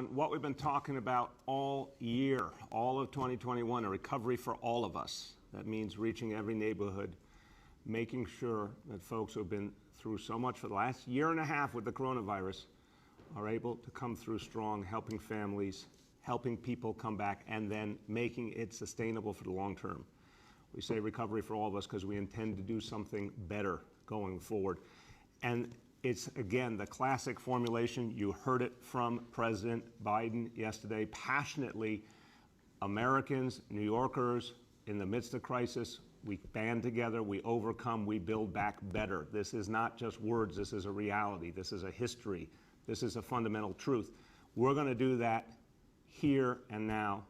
What we've been talking about all year, all of 2021, a recovery for all of us. That means reaching every neighborhood, making sure that folks who have been through so much for the last year and a half with the coronavirus are able to come through strong, helping families, helping people come back, and then making it sustainable for the long term. We say recovery for all of us because we intend to do something better going forward. And it's, again, the classic formulation. You heard it from President Biden yesterday, passionately. Americans, New Yorkers, in the midst of crisis, we band together, we overcome, we build back better. This is not just words, this is a reality, this is a history, this is a fundamental truth. We're going to do that here and now,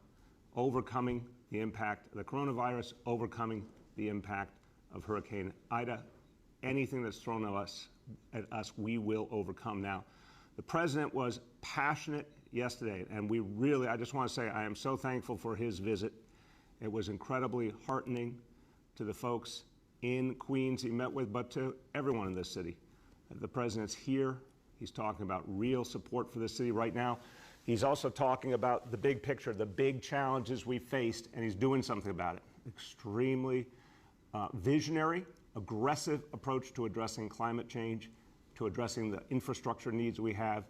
overcoming the impact of the coronavirus, overcoming the impact of Hurricane Ida. Anything that's thrown at us, we will overcome. Now, the president was passionate yesterday, and I just want to say I am so thankful for his visit. It was incredibly heartening to the folks in Queens he met with, but to everyone in this city. The president's here. He's talking about real support for the city right now. He's also talking about the big picture, the big challenges we faced, and he's doing something about it. Extremely visionary, aggressive approach to addressing climate change, to addressing the infrastructure needs we have.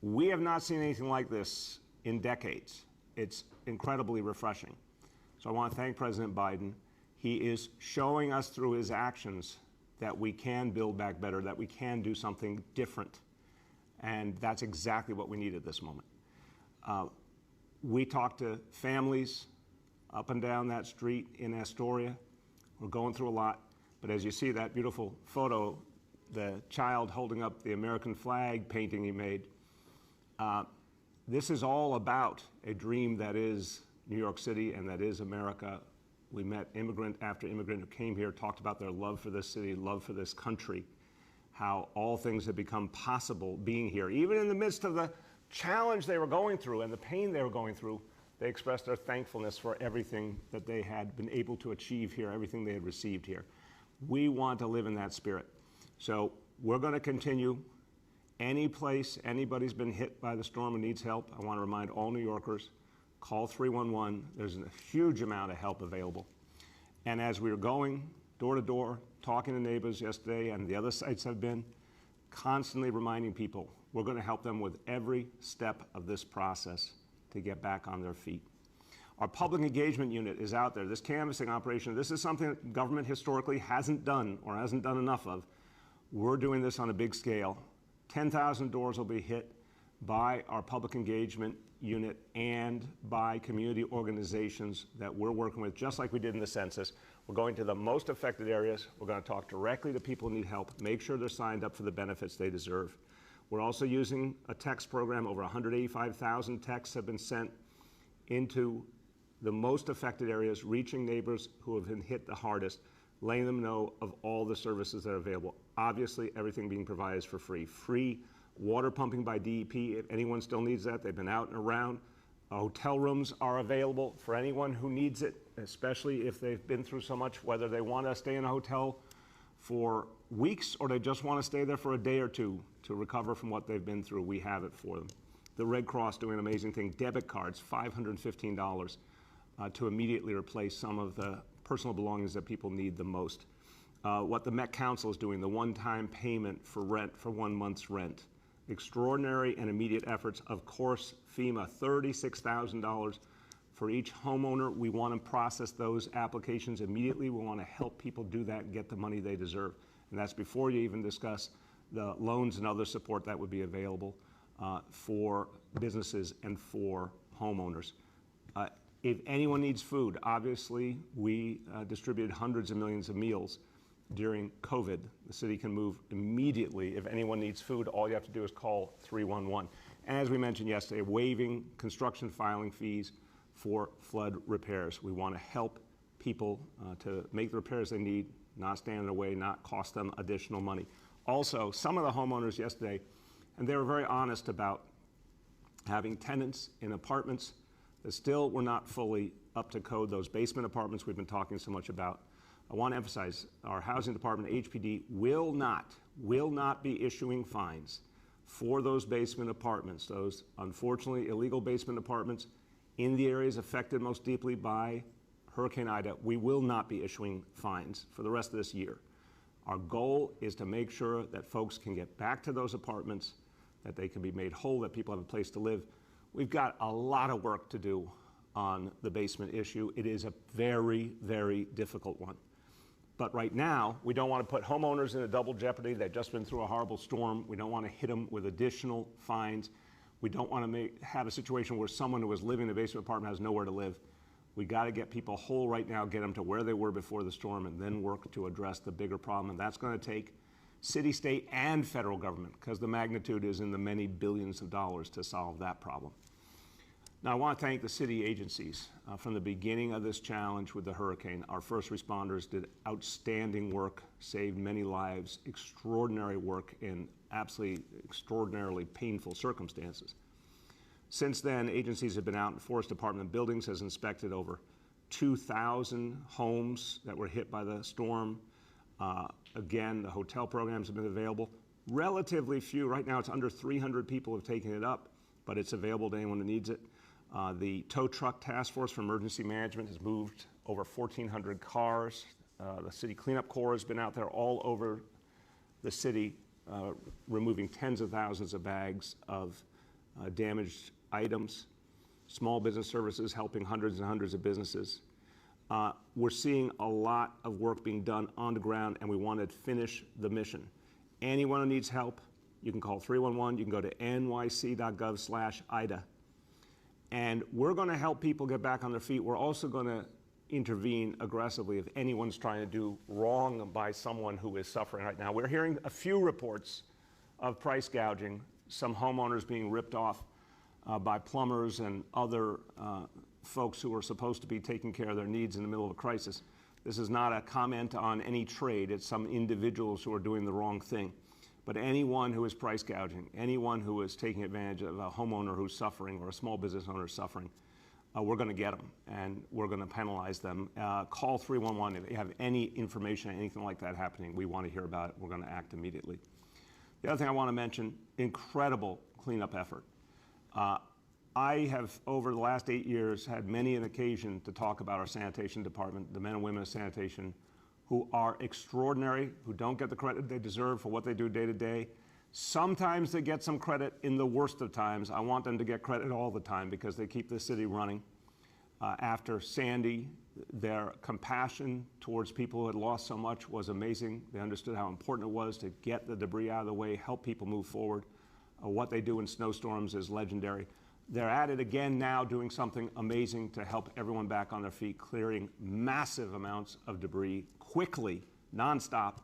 We have not seen anything like this in decades. It's incredibly refreshing. So I want to thank President Biden. He is showing us through his actions that we can build back better, that we can do something different. And that's exactly what we need at this moment. We talked to families up and down that street in Astoria. We're going through a lot. But as you see that beautiful photo, the child holding up the American flag painting he made, this is all about a dream that is New York City and that is America. We met immigrant after immigrant who came here, talked about their love for this city, love for this country, how all things have become possible being here. Even in the midst of the challenge they were going through and the pain they were going through, they expressed their thankfulness for everything that they had been able to achieve here, everything they had received here. We want to live in that spirit. So we're going to continue. Any place anybody's been hit by the storm and needs help, I want to remind all New Yorkers, call 311. There's a huge amount of help available. And as we were going door to door, talking to neighbors yesterday, and the other sites have been, constantly reminding people, we're going to help them with every step of this process to get back on their feet. Our public engagement unit is out there. This canvassing operation, this is something that government historically hasn't done or hasn't done enough of. We're doing this on a big scale. 10,000 doors will be hit by our public engagement unit and by community organizations that we're working with, just like we did in the census. We're going to the most affected areas. We're going to talk directly to people who need help, make sure they're signed up for the benefits they deserve. We're also using a text program. Over 185,000 texts have been sent into the most affected areas, reaching neighbors who have been hit the hardest, letting them know of all the services that are available. Obviously, everything being provided is for free. Free water pumping by DEP, if anyone still needs that. They've been out and around. Hotel rooms are available for anyone who needs it, especially if they've been through so much, whether they want to stay in a hotel for weeks or they just want to stay there for a day or two to recover from what they've been through. We have it for them. The Red Cross doing an amazing thing. Debit cards, $515 to immediately replace some of the personal belongings that people need the most. What the Met Council is doing, the one-time payment for rent for 1 month's rent. Extraordinary and immediate efforts. Of course, FEMA, $36,000 for each homeowner. We want to process those applications immediately. We want to help people do that and get the money they deserve. And that's before you even discuss the loans and other support that would be available for businesses and for homeowners. If anyone needs food, obviously we distributed hundreds of millions of meals during COVID. The city can move immediately. If anyone needs food, all you have to do is call 311. And as we mentioned yesterday, waiving construction filing fees for flood repairs. We want to help people to make the repairs they need, not stand in the way, not cost them additional money. Also, some of the homeowners yesterday, and they were very honest about having tenants in apartments that still were not fully up to code, those basement apartments we've been talking so much about. I want to emphasize our housing department, HPD, will not be issuing fines for those basement apartments, those unfortunately illegal basement apartments in the areas affected most deeply by Hurricane Ida. We will not be issuing fines for the rest of this year. Our goal is to make sure that folks can get back to those apartments, that they can be made whole, that people have a place to live. We've got a lot of work to do on the basement issue. It is a very, very difficult one. But right now, we don't want to put homeowners in a double jeopardy. They've just been through a horrible storm. We don't want to hit them with additional fines. We don't want to have a situation where someone who was living in a basement apartment has nowhere to live. We got to get people whole right now, get them to where they were before the storm, and then work to address the bigger problem. And that's going to take city, state, and federal government, because the magnitude is in the many billions of dollars to solve that problem. Now, I want to thank the city agencies. From the beginning of this challenge with the hurricane, our first responders did outstanding work, saved many lives, extraordinary work in absolutely extraordinarily painful circumstances. Since then, agencies have been out, and Forest Department Buildings has inspected over 2,000 homes that were hit by the storm. Again, the hotel programs have been available. Relatively few, right now it's under 300 people have taken it up, but it's available to anyone who needs it. The tow truck task force for emergency management has moved over 1,400 cars. The city cleanup corps has been out there all over the city, removing tens of thousands of bags of damaged items. Small business services helping hundreds and hundreds of businesses. We're seeing a lot of work being done on the ground, and we want to finish the mission. Anyone who needs help, you can call 311. You can go to nyc.gov/IDA. And we're going to help people get back on their feet. We're also going to intervene aggressively if anyone's trying to do wrong by someone who is suffering right now. We're hearing a few reports of price gouging, some homeowners being ripped off by plumbers and other folks who are supposed to be taking care of their needs in the middle of a crisis. This is not a comment on any trade. It's some individuals who are doing the wrong thing. But anyone who is price gouging, anyone who is taking advantage of a homeowner who's suffering or a small business owner is suffering, we're going to get them, and we're going to penalize them. Call 311 if you have any information, anything like that happening. We want to hear about it. We're going to act immediately. The other thing I want to mention, incredible cleanup effort. I have, over the last 8 years, had many an occasion to talk about our sanitation department, the men and women of sanitation, who are extraordinary, who don't get the credit they deserve for what they do day to day. Sometimes they get some credit in the worst of times. I want them to get credit all the time because they keep the city running. After Sandy, their compassion towards people who had lost so much was amazing. They understood how important it was to get the debris out of the way, help people move forward. What they do in snowstorms is legendary. They're at it again now, doing something amazing to help everyone back on their feet, clearing massive amounts of debris quickly, nonstop,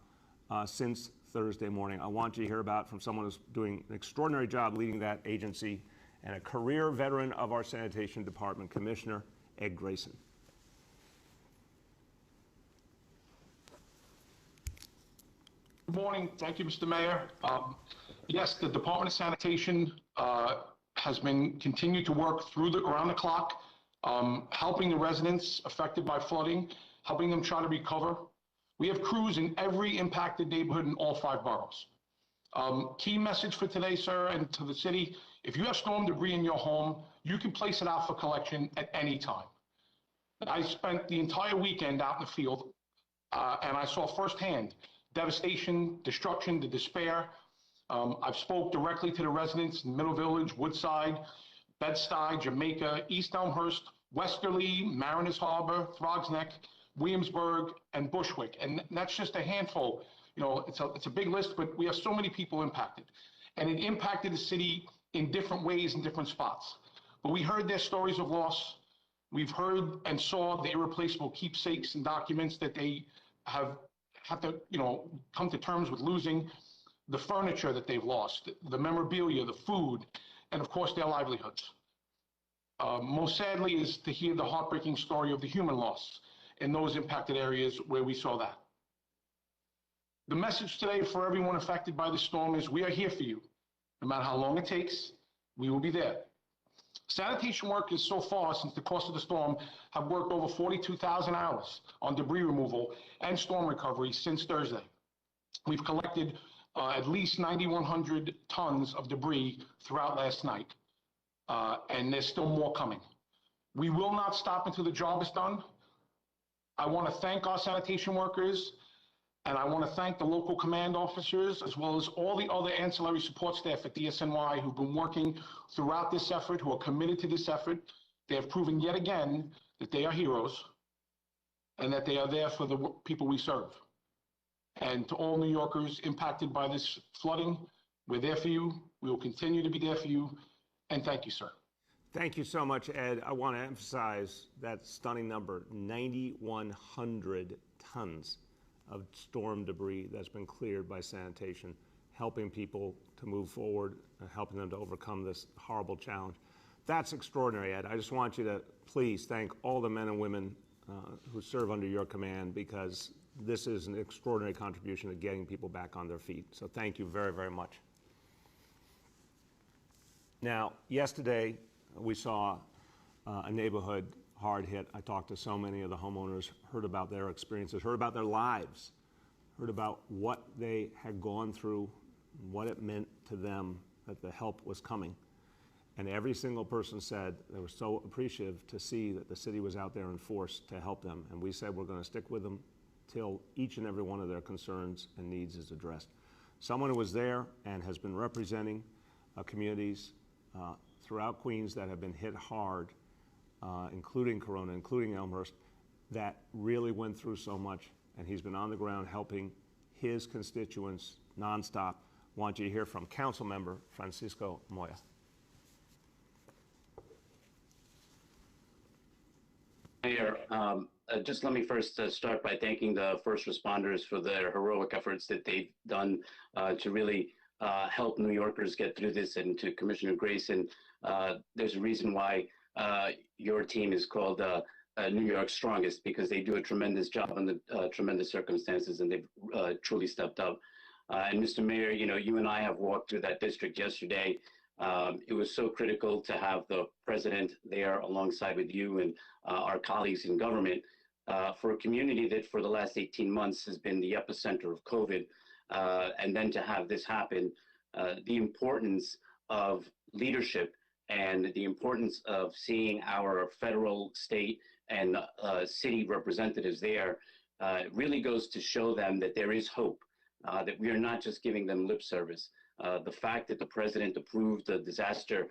since Thursday morning. I want you to hear about from someone who's doing an extraordinary job leading that agency, and a career veteran of our sanitation department, Commissioner Ed Grayson. Good morning. Thank you, Mr. Mayor. Yes, the Department of Sanitation has been continued to work around the clock, helping the residents affected by flooding, helping them try to recover. We have crews in every impacted neighborhood in all 5 boroughs. Key message for today, sir, and to the city: if you have storm debris in your home, you can place it out for collection at any time. I spent the entire weekend out in the field, and I saw firsthand devastation, destruction, the despair. I've spoke directly to the residents in Middle Village, Woodside, Bed-Stuy, Jamaica, East Elmhurst, Westerly, Mariners Harbor, Throgs Neck, Williamsburg, and Bushwick. And that's just a handful. You know, it's a big list, but we have so many people impacted. And it impacted the city in different ways in different spots. But we heard their stories of loss. We've heard and saw the irreplaceable keepsakes and documents that they have had to, come to terms with losing, the furniture that they've lost, the memorabilia, the food, and of course their livelihoods. Most sadly is to hear the heartbreaking story of the human loss in those impacted areas where we saw that. The message today for everyone affected by the storm is we are here for you. No matter how long it takes, we will be there. Sanitation workers so far since the course of the storm have worked over 42,000 hours on debris removal and storm recovery since Thursday. We've collected at least 9,100 tons of debris throughout last night, and there's still more coming. We will not stop until the job is done. I want to thank our sanitation workers, and I want to thank the local command officers, as well as all the other ancillary support staff at DSNY who've been working throughout this effort, who are committed to this effort. They have proven yet again that they are heroes and that they are there for the people we serve. And to all New Yorkers impacted by this flooding, we're there for you. We will continue to be there for you. And thank you, sir. Thank you so much, Ed. I want to emphasize that stunning number, 9,100 tons of storm debris that's been cleared by sanitation, helping people to move forward, helping them to overcome this horrible challenge. That's extraordinary, Ed. I just want you to please thank all the men and women who serve under your command, because this is an extraordinary contribution to getting people back on their feet. So thank you very, very much. Now, yesterday, we saw a neighborhood hard hit. I talked to so many of the homeowners, heard about their experiences, heard about their lives, heard about what they had gone through, what it meant to them that the help was coming. And every single person said they were so appreciative to see that the city was out there in force to help them. And we said we're going to stick with them till each and every one of their concerns and needs is addressed. Someone who was there and has been representing communities throughout Queens that have been hit hard, including Corona, including Elmhurst, that really went through so much, and he's been on the ground helping his constituents nonstop. I want you to hear from Council Member Francisco Moya. Mayor, just let me first start by thanking the first responders for their heroic efforts that they've done to really help New Yorkers get through this, and to Commissioner Grayson. There's a reason why your team is called New York's Strongest, because they do a tremendous job under tremendous circumstances, and they've truly stepped up. And Mr. Mayor, you and I have walked through that district yesterday. It was so critical to have the president there alongside with you and our colleagues in government for a community that for the last 18 months has been the epicenter of COVID. And then to have this happen, the importance of leadership and the importance of seeing our federal, state, and city representatives there really goes to show them that there is hope, that we are not just giving them lip service. The fact that the president approved the disaster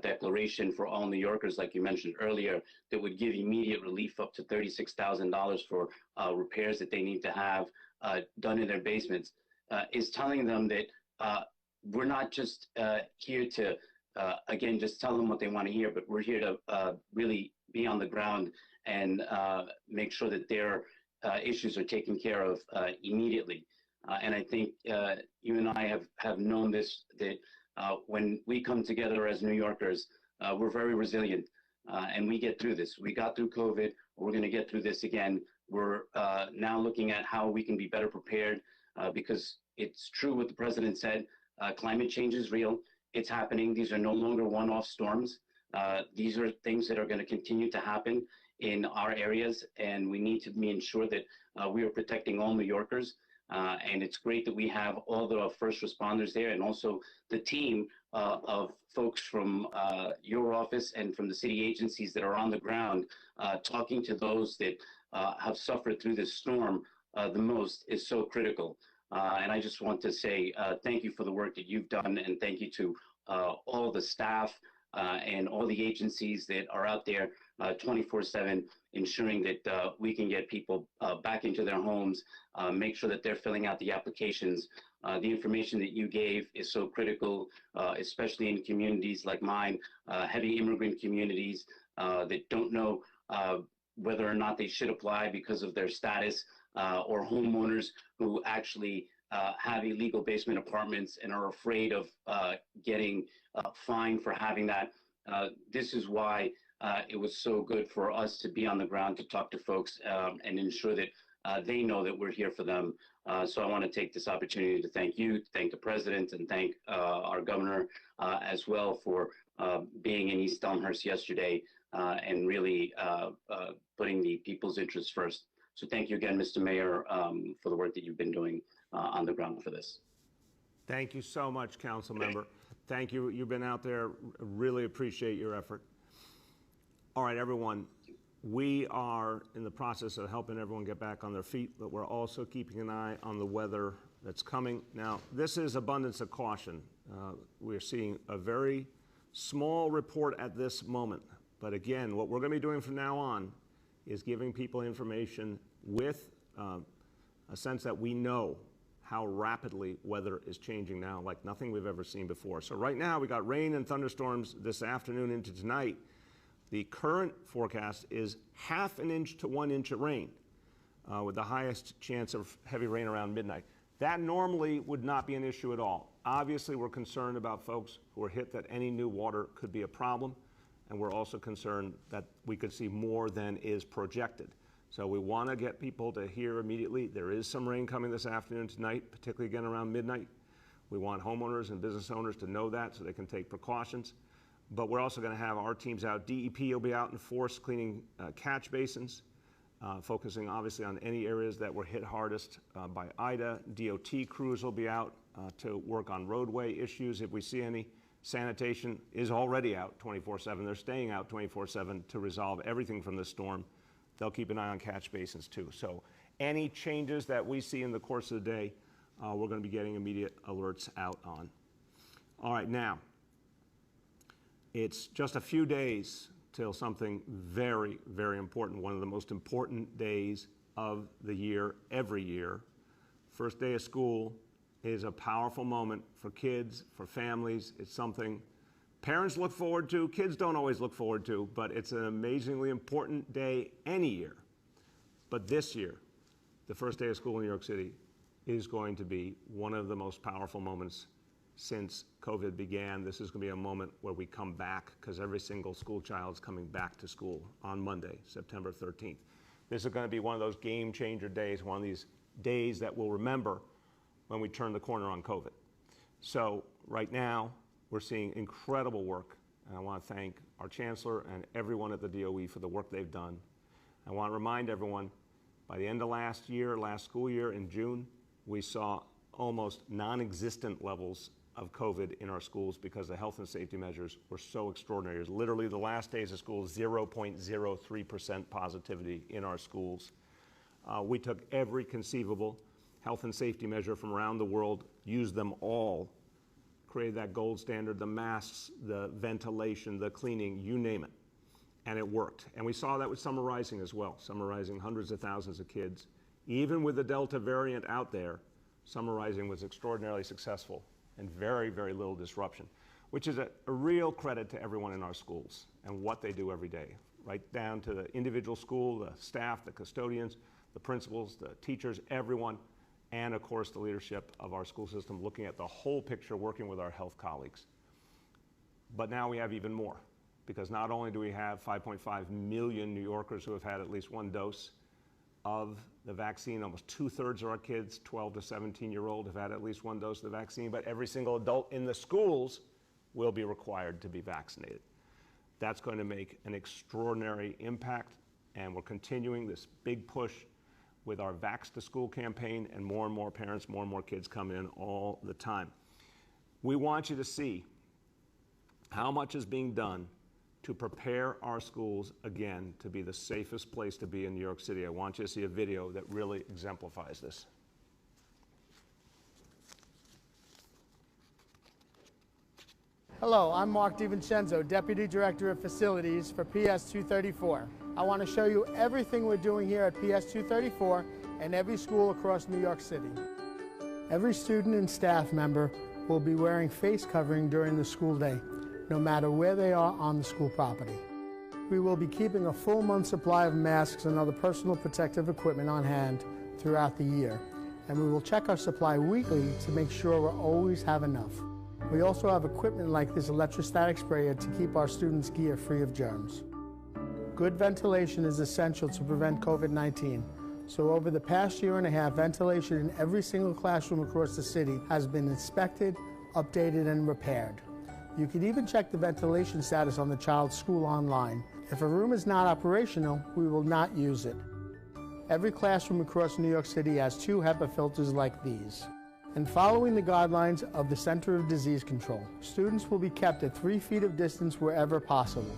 declaration for all New Yorkers, like you mentioned earlier, that would give immediate relief up to $36,000 for repairs that they need to have done in their basements, is telling them that we're not just here to, again, just tell them what they want to hear, but we're here to really be on the ground and make sure that their issues are taken care of immediately. And I think you and I have known this, that when we come together as New Yorkers, we're very resilient, and we get through this. We got through COVID. We're going to get through this again. We're now looking at how we can be better prepared, because it's true what the president said. Climate change is real. It's happening. These are no longer one-off storms. These are things that are going to continue to happen in our areas, and we need to ensure that we are protecting all New Yorkers. And it's great that we have all the first responders there, and also the team of folks from your office and from the city agencies that are on the ground, talking to those that have suffered through this storm the most is so critical. And I just want to say thank you for the work that you've done, and thank you to all the staff and all the agencies that are out there 24/7, ensuring that we can get people back into their homes, make sure that they're filling out the applications. The information that you gave is so critical, especially in communities like mine, heavy immigrant communities that don't know whether or not they should apply because of their status, or homeowners who actually have illegal basement apartments and are afraid of getting fined for having that. This is why it was so good for us to be on the ground to talk to folks and ensure that they know that we're here for them. So I want to take this opportunity to thank you, thank the president, and thank our governor as well for being in East Elmhurst yesterday and really putting the people's interests first. So thank you again, Mr. Mayor, for the work that you've been doing on the ground for this. Thank you so much, council member. Thank you. You've been out there. Really appreciate your effort. All right, everyone. We are in the process of helping everyone get back on their feet, but we're also keeping an eye on the weather that's coming. Now, this is abundance of caution. We're seeing a very small report at this moment. But again, what we're going to be doing from now on is giving people information with a sense that we know how rapidly weather is changing now, like nothing we've ever seen before. So right now, we got rain and thunderstorms this afternoon into tonight. The current forecast is 1/2 inch to 1 inch of rain, with the highest chance of heavy rain around midnight. That normally would not be an issue at all. Obviously, we're concerned about folks who are hit that any new water could be a problem, and we're also concerned that we could see more than is projected. So we want to get people to hear immediately there is some rain coming this afternoon, tonight, particularly again around midnight. We want homeowners and business owners to know that so they can take precautions. But we're also going to have our teams out. DEP will be out in force cleaning catch basins, focusing obviously on any areas that were hit hardest by Ida. DOT crews will be out to work on roadway issues. If we see any, sanitation is already out 24/7. They're staying out 24/7 to resolve everything from the storm. They'll keep an eye on catch basins too. So any changes that we see in the course of the day, we're going to be getting immediate alerts out on. All right, now, it's just a few days till something very, very important, one of the most important days of the year, every year. First day of school is a powerful moment for kids, for families. It's something parents look forward to, kids don't always look forward to, but it's an amazingly important day any year. But this year, the first day of school in New York City is going to be one of the most powerful moments since COVID began. This is going to be a moment where we come back, because every single school child is coming back to school on Monday, September 13th. This is going to be one of those game changer days, one of these days that we'll remember when we turn the corner on COVID. So right now, we're seeing incredible work, and I want to thank our chancellor and everyone at the DOE for the work they've done. I want to remind everyone, by the end of last school year in June, we saw almost non-existent levels of COVID in our schools because the health and safety measures were so extraordinary. It was literally the last days of school, 0.03% positivity in our schools. We took every conceivable health and safety measure from around the world, used them all, created that gold standard, the masks, the ventilation, the cleaning, you name it, and it worked. And we saw that with summer rising as well, summer rising hundreds of thousands of kids. Even with the Delta variant out there, summer rising was extraordinarily successful and very, very little disruption, which is a real credit to everyone in our schools and what they do every day, right down to the individual school, the staff, the custodians, the principals, the teachers, everyone, and of course the leadership of our school system looking at the whole picture, working with our health colleagues. But now we have even more, because not only do we have 5.5 million New Yorkers who have had at least one dose of the vaccine, almost 2/3 of our kids, 12 to 17-year-old, have had at least one dose of the vaccine, but every single adult in the schools will be required to be vaccinated. That's going to make an extraordinary impact, and we're continuing this big push with our Vax to School campaign, and more parents, more and more kids come in all the time. We want you to see how much is being done to prepare our schools again to be the safest place to be in New York City. I want you to see a video that really exemplifies this. Hello, I'm Mark DiVincenzo, Deputy Director of Facilities for PS 234. I want to show you everything we're doing here at PS 234 and every school across New York City. Every student and staff member will be wearing face covering during the school day, no matter where they are on the school property. We will be keeping a full month's supply of masks and other personal protective equipment on hand throughout the year, and we will check our supply weekly to make sure we always have enough. We also have equipment like this electrostatic sprayer to keep our students' gear free of germs. Good ventilation is essential to prevent COVID-19. So over the past year and a half, ventilation in every single classroom across the city has been inspected, updated, and repaired. You can even check the ventilation status on the child's school online. If a room is not operational, we will not use it. Every classroom across New York City has 2 HEPA filters like these. And following the guidelines of the Center of Disease Control, students will be kept at 3 feet of distance wherever possible.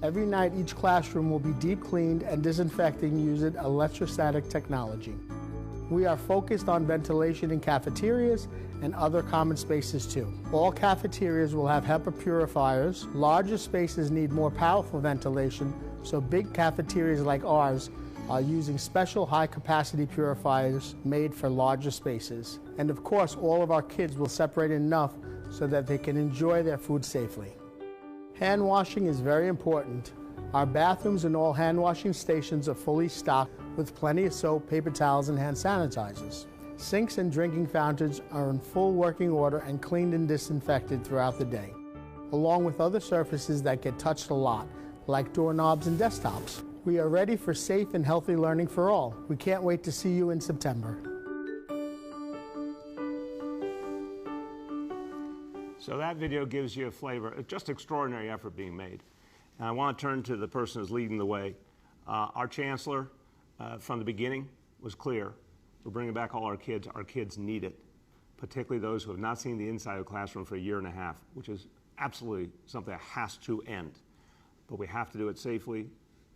Every night, each classroom will be deep cleaned and disinfected using electrostatic technology. We are focused on ventilation in cafeterias and other common spaces too. All cafeterias will have HEPA purifiers. Larger spaces need more powerful ventilation, so big cafeterias like ours are using special high-capacity purifiers made for larger spaces. And of course, all of our kids will separate enough so that they can enjoy their food safely. Hand washing is very important. Our bathrooms and all hand washing stations are fully stocked with plenty of soap, paper towels, and hand sanitizers. Sinks and drinking fountains are in full working order and cleaned and disinfected throughout the day, along with other surfaces that get touched a lot, like doorknobs and desktops. We are ready for safe and healthy learning for all. We can't wait to see you in September. So that video gives you a flavor. It's just extraordinary effort being made. And I want to turn to the person who's leading the way. Our chancellor, from the beginning, was clear. We're bringing back all our kids. Our kids need it, particularly those who have not seen the inside of the classroom for a year and a half, which is absolutely something that has to end. But we have to do it safely.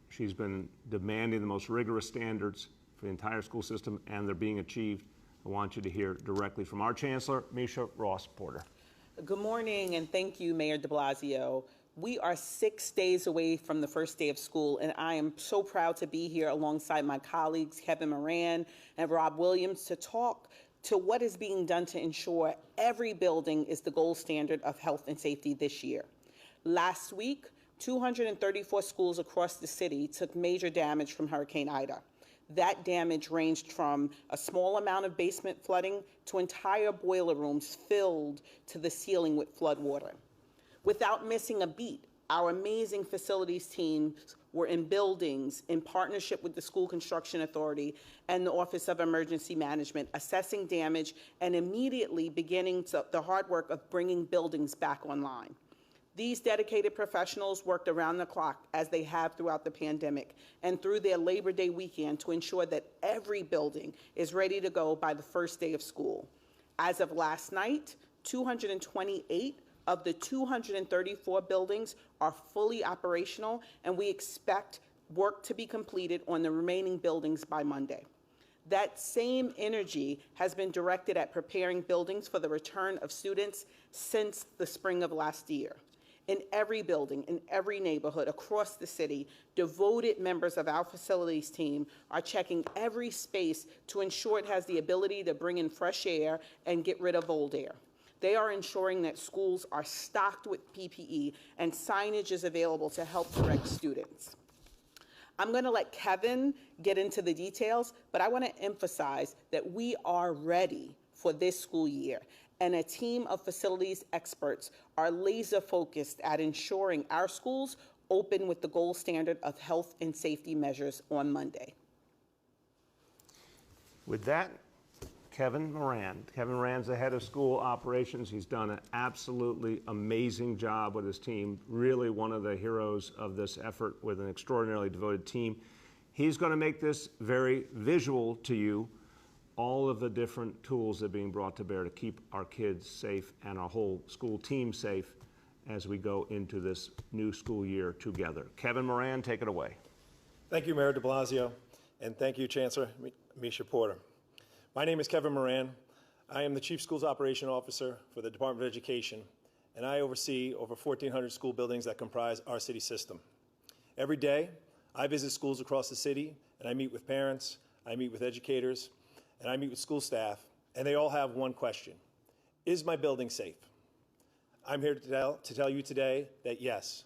She's been demanding the most rigorous standards for the entire school system, and they're being achieved. I want you to hear directly from our chancellor, Misha Ross-Porter. Good morning, and thank you, Mayor de Blasio. We are 6 days away from the first day of school, and I am so proud to be here alongside my colleagues, Kevin Moran and Rob Williams, to talk to what is being done to ensure every building is the gold standard of health and safety this year. Last week, 234 schools across the city took major damage from Hurricane Ida. That damage ranged from a small amount of basement flooding to entire boiler rooms filled to the ceiling with flood water. Without missing a beat, our amazing facilities teams were in buildings in partnership with the School Construction Authority and the Office of Emergency Management, assessing damage and immediately beginning the hard work of bringing buildings back online. These dedicated professionals worked around the clock, as they have throughout the pandemic, and through their Labor Day weekend to ensure that every building is ready to go by the first day of school. As of last night, 228 of the 234 buildings are fully operational, and we expect work to be completed on the remaining buildings by Monday. That same energy has been directed at preparing buildings for the return of students since the spring of last year. In every building, in every neighborhood across the city, devoted members of our facilities team are checking every space to ensure it has the ability to bring in fresh air and get rid of old air. They are ensuring that schools are stocked with PPE and signage is available to help direct students. I'm going to let Kevin get into the details, but I want to emphasize that we are ready for this school year, and a team of facilities experts are laser focused at ensuring our schools open with the gold standard of health and safety measures on Monday. With that, Kevin Moran. Kevin Moran's the head of school operations. He's done an absolutely amazing job with his team, really one of the heroes of this effort with an extraordinarily devoted team. He's going to make this very visual to you, all of the different tools that are being brought to bear to keep our kids safe and our whole school team safe as we go into this new school year together. Kevin Moran, take it away. Thank you, Mayor de Blasio, and thank you, Chancellor Misha Porter. My name is Kevin Moran. I am the Chief Schools Operation Officer for the Department of Education, and I oversee over 1,400 school buildings that comprise our city system. Every day, I visit schools across the city, and I meet with parents, I meet with educators, and I meet with school staff, and they all have one question: is my building safe? I'm here to tell you today that yes,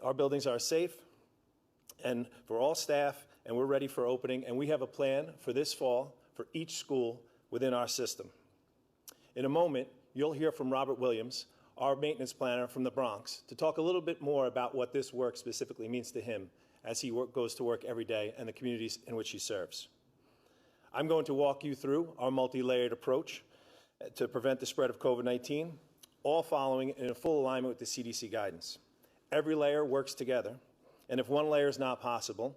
our buildings are safe and for all staff, and we're ready for opening, and we have a plan for this fall for each school within our system. In a moment, you'll hear from Robert Williams, our maintenance planner from the Bronx, to talk a little bit more about what this work specifically means to him as he goes to work every day and the communities in which he serves. I'm going to walk you through our multi-layered approach to prevent the spread of COVID-19, all following in full alignment with the CDC guidance. Every layer works together, and if one layer is not possible,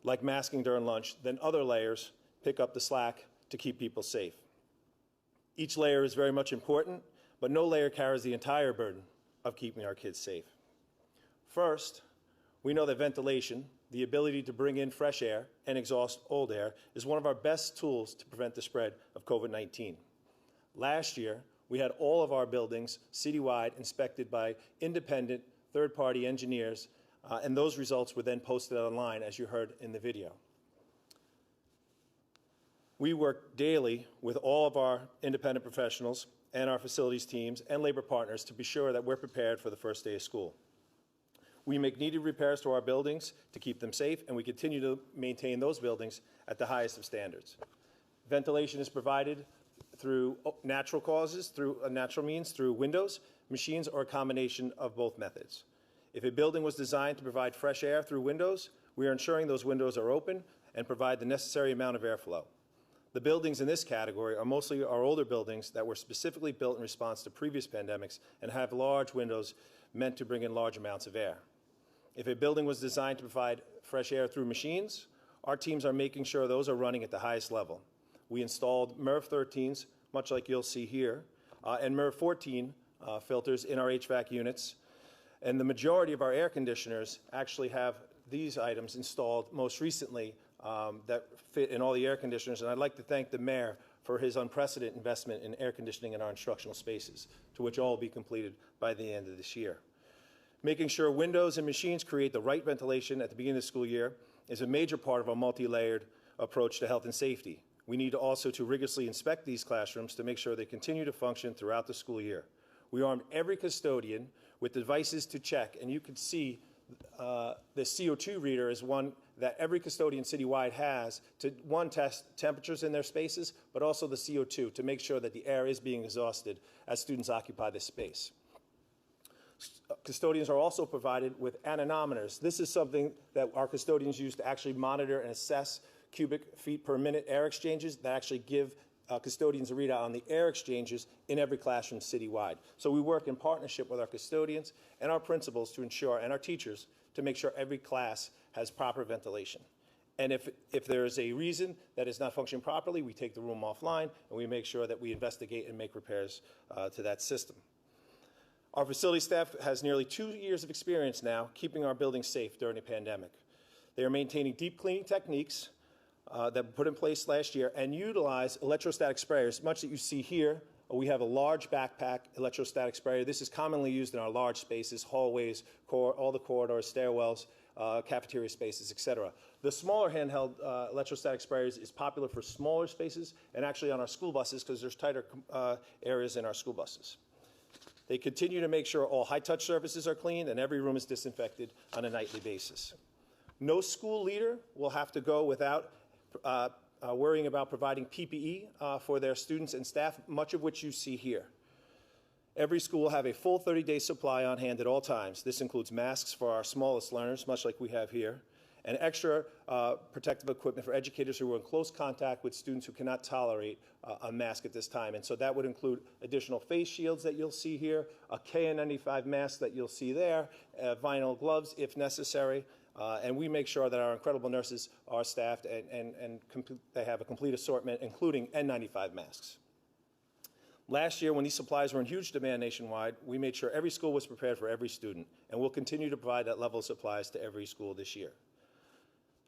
like masking during lunch, then other layers pick up the slack to keep people safe. Each layer is very much important, but no layer carries the entire burden of keeping our kids safe. First, we know that ventilation, the ability to bring in fresh air and exhaust old air, is one of our best tools to prevent the spread of COVID-19. Last year, we had all of our buildings citywide inspected by independent third-party engineers, and those results were then posted online, as you heard in the video. We work daily with all of our independent professionals and our facilities teams and labor partners to be sure that we're prepared for the first day of school. We make needed repairs to our buildings to keep them safe, and we continue to maintain those buildings at the highest of standards. Ventilation is provided through natural causes, through natural means, through windows, machines, or a combination of both methods. If a building was designed to provide fresh air through windows, we are ensuring those windows are open and provide the necessary amount of airflow. The buildings in this category are mostly our older buildings that were specifically built in response to previous pandemics and have large windows meant to bring in large amounts of air. If a building was designed to provide fresh air through machines, our teams are making sure those are running at the highest level. We installed MERV 13s, much like you'll see here, and MERV 14 filters in our HVAC units. And the majority of our air conditioners actually have these items installed most recently that fit in all the air conditioners. And I'd like to thank the mayor for his unprecedented investment in air conditioning in our instructional spaces, to which all will be completed by the end of this year. Making sure windows and machines create the right ventilation at the beginning of the school year is a major part of our multi-layered approach to health and safety. We need also to rigorously inspect these classrooms to make sure they continue to function throughout the school year. We armed every custodian with devices to check, and you can see the CO2 reader is one that every custodian citywide has to, one, test temperatures in their spaces, but also the CO2 to make sure that the air is being exhausted as students occupy this space. Custodians are also provided with anemometers. This is something that our custodians use to actually monitor and assess cubic feet per minute air exchanges that actually give custodians a readout on the air exchanges in every classroom citywide. So we work in partnership with our custodians and our principals to ensure, and our teachers, to make sure every class has proper ventilation. And if there is a reason that it's not functioning properly, we take the room offline and we make sure that we investigate and make repairs to that system. Our facility staff has nearly 2 years of experience now keeping our buildings safe during a pandemic. They are maintaining deep cleaning techniques that were put in place last year and utilize electrostatic sprayers, much that you see here. We have a large backpack electrostatic sprayer. This is commonly used in our large spaces, hallways, all the corridors, stairwells, cafeteria spaces, etc. The smaller handheld electrostatic sprayers is popular for smaller spaces and actually on our school buses because there's tighter areas in our school buses. They continue to make sure all high-touch surfaces are cleaned and every room is disinfected on a nightly basis. No school leader will have to go without worrying about providing PPE for their students and staff, much of which you see here. Every school will have a full 30-day supply on hand at all times. This includes masks for our smallest learners, much like we have here, and extra protective equipment for educators who are in close contact with students who cannot tolerate a mask at this time. And so that would include additional face shields that you'll see here, a KN95 mask that you'll see there, vinyl gloves if necessary, and we make sure that our incredible nurses are staffed and they have a complete assortment, including N95 masks. Last year, when these supplies were in huge demand nationwide, we made sure every school was prepared for every student, and we'll continue to provide that level of supplies to every school this year.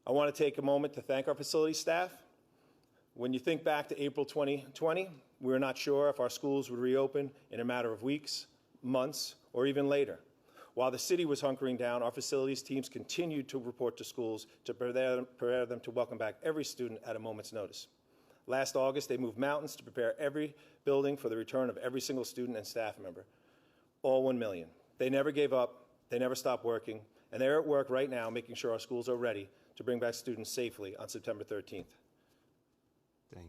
I want to take a moment to thank our facility staff. When you think back to April 2020, we were not sure if our schools would reopen in a matter of weeks, months, or even later. While the city was hunkering down, our facilities teams continued to report to schools to prepare them to welcome back every student at a moment's notice. Last August, they moved mountains to prepare every building for the return of every single student and staff member, all 1 million. They never gave up, they never stopped working, and they're at work right now making sure our schools are ready to bring back students safely on September 13th.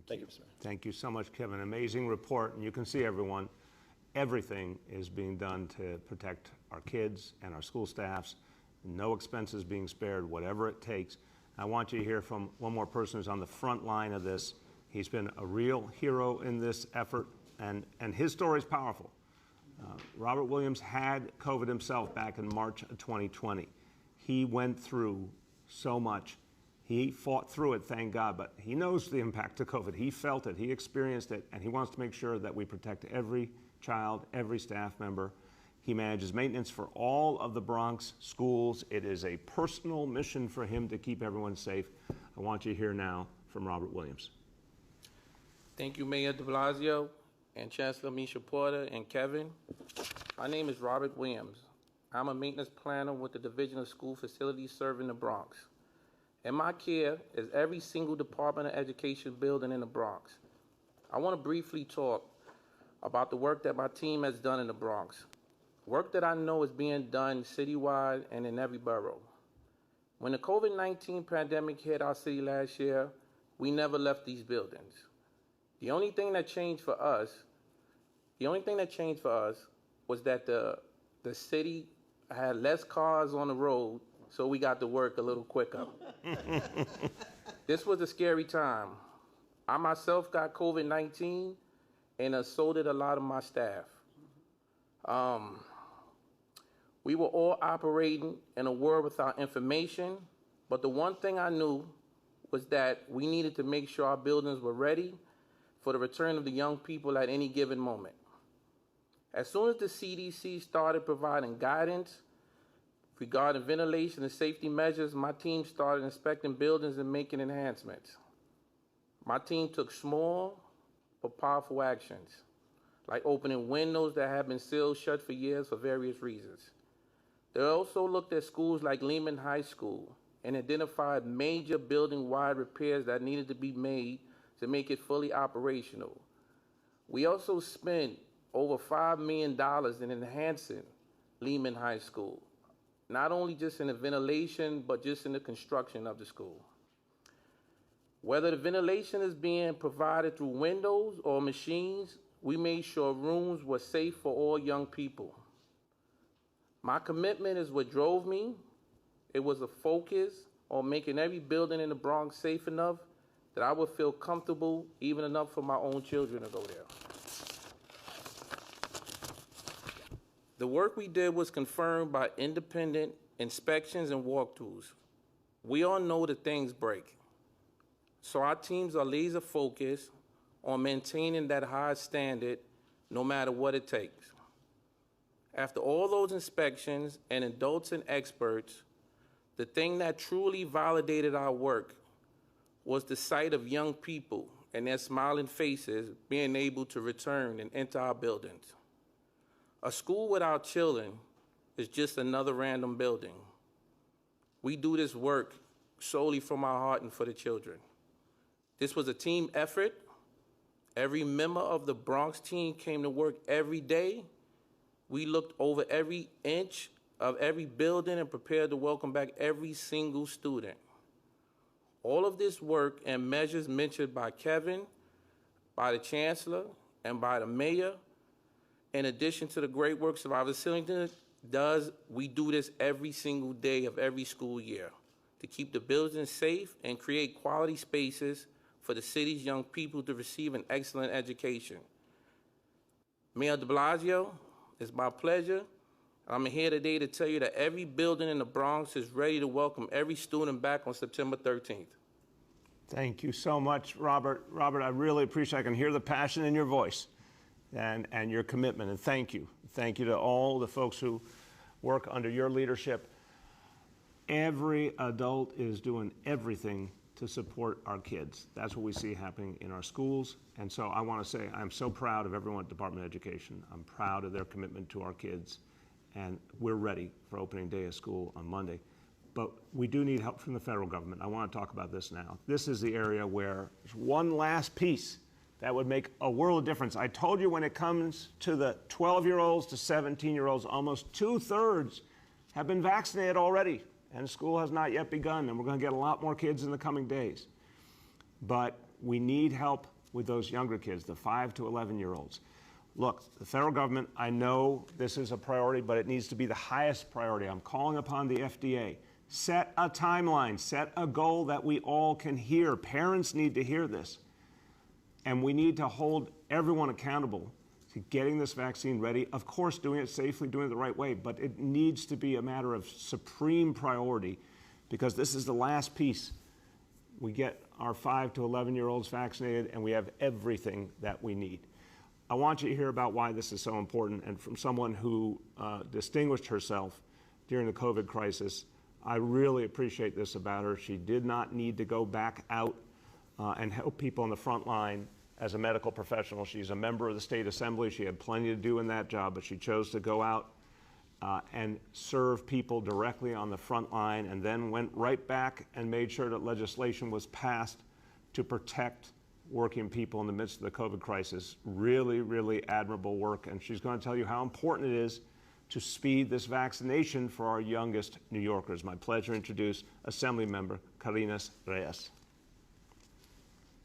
Thank you, Mr. Mayor. Thank you so much, Kevin. Amazing report, and you can see, everyone, everything is being done to protect our kids and our school staffs. No expenses being spared, whatever it takes. I want you to hear from one more person who's on the front line of this. He's been a real hero in this effort, and his story is powerful. Robert Williams had COVID himself back in March of 2020. He went through so much. He fought through it, thank God, but he knows the impact of COVID. He felt it, he experienced it, and he wants to make sure that we protect every child, every staff member. He manages maintenance for all of the Bronx schools. It is a personal mission for him to keep everyone safe. I want you to hear now from Robert Williams. Thank you, Mayor de Blasio and Chancellor Misha Porter and Kevin. My name is Robert Williams. I'm a maintenance planner with the Division of School Facilities serving the Bronx. In my care is every single Department of Education building in the Bronx. I want to briefly talk about the work that my team has done in the Bronx. Work that I know is being done citywide and in every borough. When the COVID-19 pandemic hit our city last year, we never left these buildings. The only thing that changed for us was that the city had less cars on the road, so we got to work a little quicker. This was a scary time. I myself got COVID-19, and so did a lot of my staff. We were all operating in a world without information, but the one thing I knew was that we needed to make sure our buildings were ready for the return of the young people at any given moment. As soon as the CDC started providing guidance regarding ventilation and safety measures, my team started inspecting buildings and making enhancements. My team took small but powerful actions, like opening windows that had been sealed shut for years for various reasons. They also looked at schools like Lehman High School and identified major building-wide repairs that needed to be made to make it fully operational. We also spent over $5 million in enhancing Lehman High School, not only just in the ventilation, but just in the construction of the school. Whether the ventilation is being provided through windows or machines, we made sure rooms were safe for all young people. My commitment is what drove me. It was a focus on making every building in the Bronx safe enough that I would feel comfortable, even enough for my own children to go there. The work we did was confirmed by independent inspections and walkthroughs. We all know that things break. So our teams are laser focused on maintaining that high standard no matter what it takes. After all those inspections and adults and experts, the thing that truly validated our work was the sight of young people and their smiling faces being able to return and enter our buildings. A school without children is just another random building. We do this work solely from our heart and for the children. This was a team effort. Every member of the Bronx team came to work every day. We looked over every inch of every building and prepared to welcome back every single student. All of this work and measures mentioned by Kevin, by the Chancellor, and by the Mayor, in addition to the great works of our facility, we do this every single day of every school year to keep the buildings safe and create quality spaces for the city's young people to receive an excellent education. Mayor de Blasio, it's my pleasure. I'm here today to tell you that every building in the Bronx is ready to welcome every student back on September 13th. Thank you so much, Robert. Robert, I really appreciate it. I can hear the passion in your voice and your commitment, and thank you. Thank you to all the folks who work under your leadership. Every adult is doing everything to support our kids. That's what we see happening in our schools. And so I want to say I'm so proud of everyone at Department of Education. I'm proud of their commitment to our kids. And we're ready for opening day of school on Monday. But we do need help from the federal government. I want to talk about this now. This is the area where there's one last piece that would make a world of difference. I told you when it comes to the 12-year-olds to 17-year-olds, almost 2/3 have been vaccinated already, and school has not yet begun, and we're going to get a lot more kids in the coming days. But we need help with those younger kids, the 5 to 11-year-olds. Look, the federal government, I know this is a priority, but it needs to be the highest priority. I'm calling upon the FDA. Set a timeline, set a goal that we all can hear. Parents need to hear this. And we need to hold everyone accountable to getting this vaccine ready. Of course, doing it safely, doing it the right way, but it needs to be a matter of supreme priority because this is the last piece we get our 5 to 11-year-olds vaccinated, and we have everything that we need. I want you to hear about why this is so important, and from someone who distinguished herself during the COVID crisis. I really appreciate this about her. She did not need to go back out and help people on the front line as a medical professional. She's a member of the state assembly. She had plenty to do in that job, but she chose to go out and serve people directly on the front line, and then went right back and made sure that legislation was passed to protect working people in the midst of the COVID crisis. Really, really admirable work, and she's going to tell you how important it is to speed this vaccination for our youngest New Yorkers. My pleasure to introduce Assemblymember Carinas Reyes.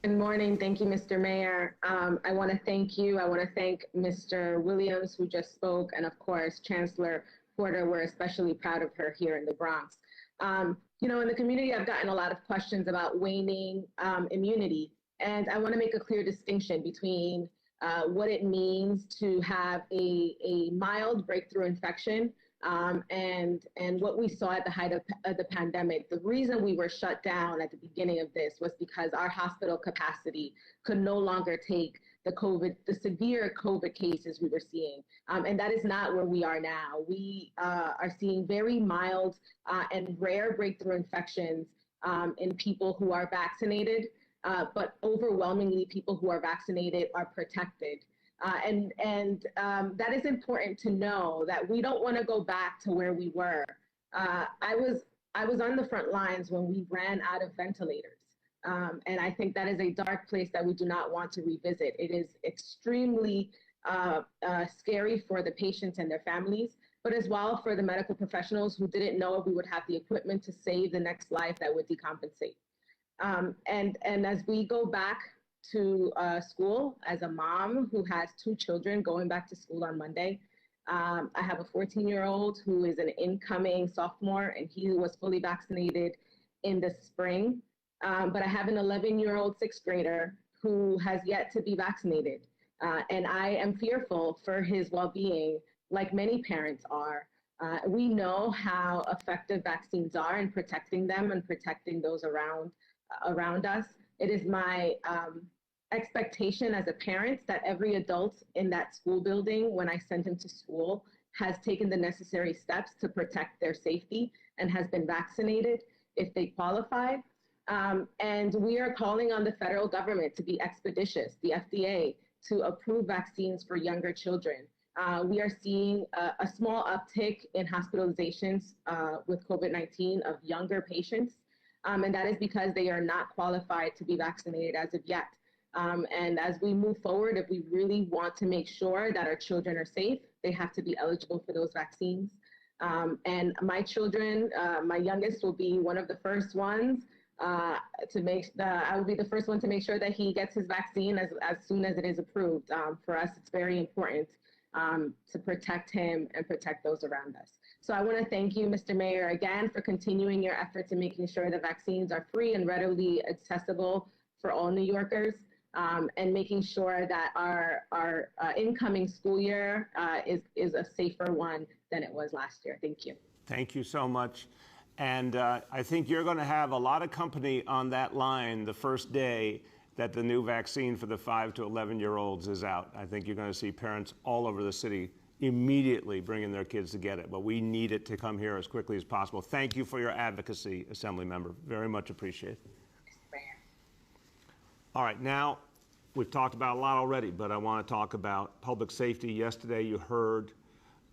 Good morning. Thank you, Mr. Mayor. I want to thank you. I want to thank Mr. Williams, who just spoke, and of course, Chancellor Porter. We're especially proud of her here in the Bronx. You know, in the community, I've gotten a lot of questions about waning immunity, and I want to make a clear distinction between what it means to have a mild breakthrough infection and what we saw at the height of the pandemic. The reason we were shut down at the beginning of this was because our hospital capacity could no longer take the severe COVID cases we were seeing. And that is not where we are now. We are seeing very mild and rare breakthrough infections in people who are vaccinated, but overwhelmingly people who are vaccinated are protected. And that is important to know, that we don't want to go back to where we were. I was on the front lines when we ran out of ventilators. And I think that is a dark place that we do not want to revisit. It is extremely scary for the patients and their families, but as well for the medical professionals who didn't know if we would have the equipment to save the next life that would decompensate. And as we go back to school, as a mom who has 2 children going back to school on Monday, I have a 14-year-old who is an incoming sophomore, and he was fully vaccinated in the spring. But I have an 11-year-old 6th grader who has yet to be vaccinated. And I am fearful for his well-being, like many parents are. We know how effective vaccines are in protecting them and protecting those around us. It is my expectation as a parent that every adult in that school building, when I send him to school, has taken the necessary steps to protect their safety and has been vaccinated if they qualify. And we are calling on the federal government to be expeditious, the FDA, to approve vaccines for younger children. We are seeing a small uptick in hospitalizations with COVID-19 of younger patients. And that is because they are not qualified to be vaccinated as of yet. And as we move forward, if we really want to make sure that our children are safe, they have to be eligible for those vaccines. And my children, my youngest will be one of the first ones I will be the first one to make sure that he gets his vaccine as soon as it is approved. For us, it's very important to protect him and protect those around us. So I want to thank you, Mr. Mayor, again, for continuing your efforts in making sure the vaccines are free and readily accessible for all New Yorkers, and making sure that our incoming school year is a safer one than it was last year. Thank you. Thank you so much. And I think you're going to have a lot of company on that line the first day that the new vaccine for the 5 to 11-year-olds is out. I think you're going to see parents all over the city immediately bringing their kids to get it. But we need it to come here as quickly as possible. Thank you for your advocacy, Assembly Member. Very much appreciated. All right, now we've talked about a lot already, but I want to talk about public safety. Yesterday you heard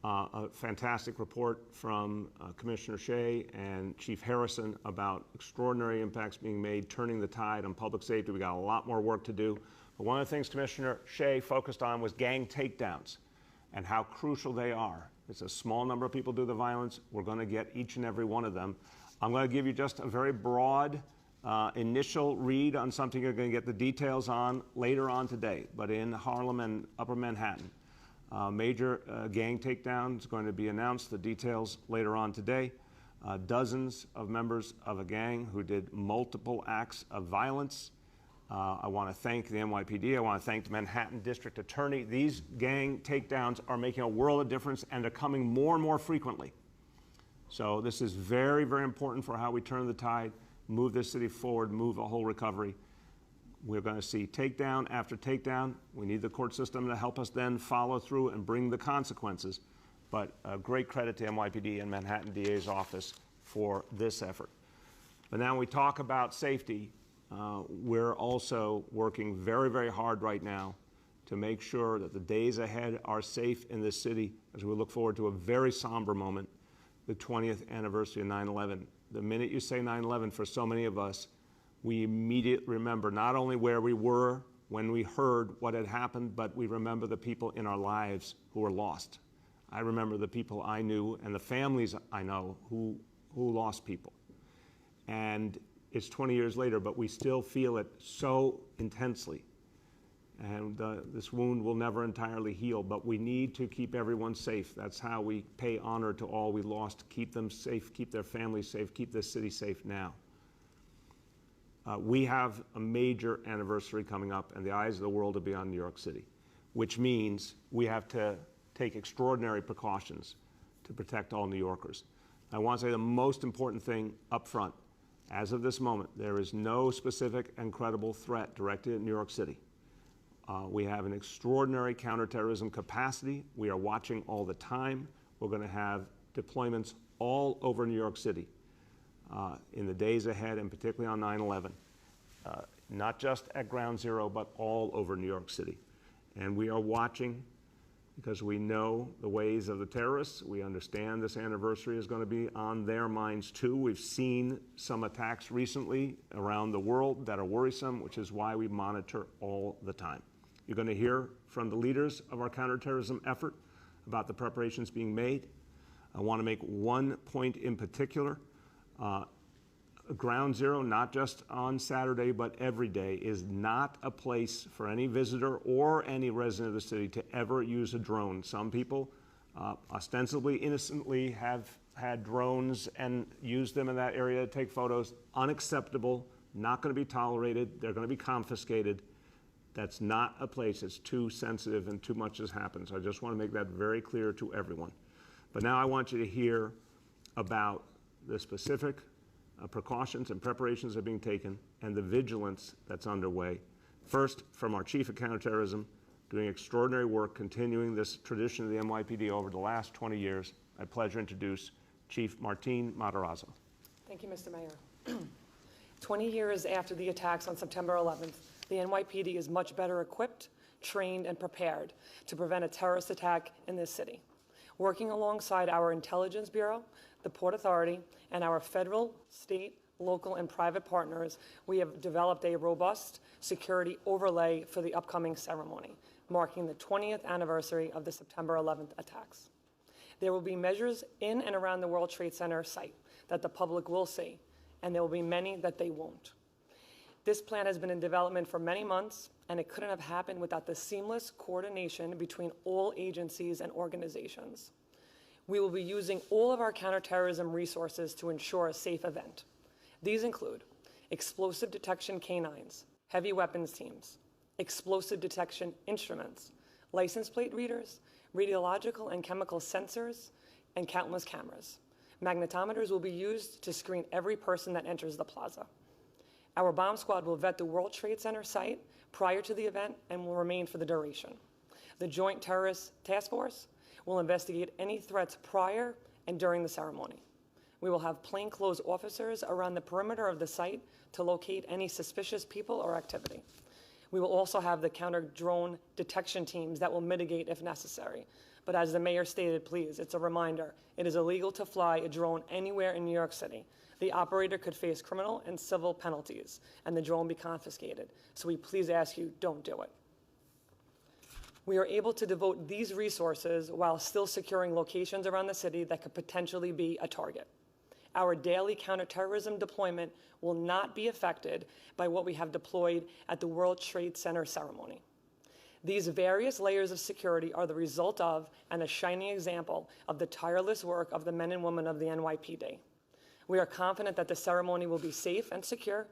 a fantastic report from Commissioner Shea and Chief Harrison about extraordinary impacts being made, turning the tide on public safety. We got a lot more work to do. But one of the things Commissioner Shea focused on was gang takedowns and how crucial they are. It's a small number of people do the violence. We're going to get each and every one of them. I'm going to give you just a very broad initial read on something you're going to get the details on later on today. But in Harlem and Upper Manhattan, major gang takedown is going to be announced, the details later on today. Dozens of members of a gang who did multiple acts of violence. I want to thank the NYPD. I want to thank the Manhattan District Attorney. These gang takedowns are making a world of difference, and they're coming more and more frequently. So this is very, very important for how we turn the tide. move this city forward, move a whole recovery. We're going to see takedown after takedown. We need the court system to help us then follow through and bring the consequences. But great credit to NYPD and Manhattan DA's office for this effort. But now when we talk about safety, we're also working very, very hard right now to make sure that the days ahead are safe in this city as we look forward to a very somber moment, the 20th anniversary of 9/11. The minute you say 9/11, for so many of us, we immediately remember not only where we were when we heard what had happened, but we remember the people in our lives who were lost. I remember the people I knew and the families I know who lost people. And it's 20 years later, but we still feel it so intensely. And this wound will never entirely heal, but we need to keep everyone safe. That's how we pay honor to all we lost, keep them safe, keep their families safe, keep this city safe now. We have a major anniversary coming up, and the eyes of the world will be on New York City, which means we have to take extraordinary precautions to protect all New Yorkers. I want to say the most important thing up front. As of this moment, there is no specific and credible threat directed at New York City. We have an extraordinary counterterrorism capacity. We are watching all the time. We're going to have deployments all over New York City in the days ahead, and particularly on 9/11. Not just at Ground Zero, but all over New York City. And we are watching because we know the ways of the terrorists. We understand this anniversary is going to be on their minds too. We've seen some attacks recently around the world that are worrisome, which is why we monitor all the time. You're going to hear from the leaders of our counterterrorism effort about the preparations being made. I want to make one point in particular. Ground Zero, not just on Saturday, but every day, is not a place for any visitor or any resident of the city to ever use a drone. Some people ostensibly, innocently have had drones and used them in that area to take photos. Unacceptable, not going to be tolerated. They're going to be confiscated. That's not a place. It's too sensitive and too much has happened. So I just want to make that very clear to everyone. But now I want you to hear about the specific precautions and preparations that are being taken and the vigilance that's underway. First, from our Chief of Counterterrorism, doing extraordinary work, continuing this tradition of the NYPD over the last 20 years. I pleasure to introduce Chief Martine Matarazzo. Thank you, Mr. Mayor. 20 years after the attacks on September 11th, the NYPD is much better equipped, trained, and prepared to prevent a terrorist attack in this city. Working alongside our Intelligence Bureau, the Port Authority, and our federal, state, local, and private partners, we have developed a robust security overlay for the upcoming ceremony, marking the 20th anniversary of the September 11th attacks. There will be measures in and around the World Trade Center site that the public will see, and there will be many that they won't. This plan has been in development for many months, and it couldn't have happened without the seamless coordination between all agencies and organizations. We will be using all of our counterterrorism resources to ensure a safe event. These include explosive detection canines, heavy weapons teams, explosive detection instruments, license plate readers, radiological and chemical sensors, and countless cameras. Magnetometers will be used to screen every person that enters the plaza. Our bomb squad will vet the World Trade Center site prior to the event and will remain for the duration. The Joint Terrorist Task Force will investigate any threats prior and during the ceremony. We will have plainclothes officers around the perimeter of the site to locate any suspicious people or activity. We will also have the counter-drone detection teams that will mitigate if necessary. But as the mayor stated, please, it's a reminder, it is illegal to fly a drone anywhere in New York City. The operator could face criminal and civil penalties, and the drone be confiscated. So we please ask you, don't do it. We are able to devote these resources while still securing locations around the city that could potentially be a target. Our daily counterterrorism deployment will not be affected by what we have deployed at the World Trade Center ceremony. These various layers of security are the result of and a shining example of the tireless work of the men and women of the NYPD. We are confident that the ceremony will be safe and secure,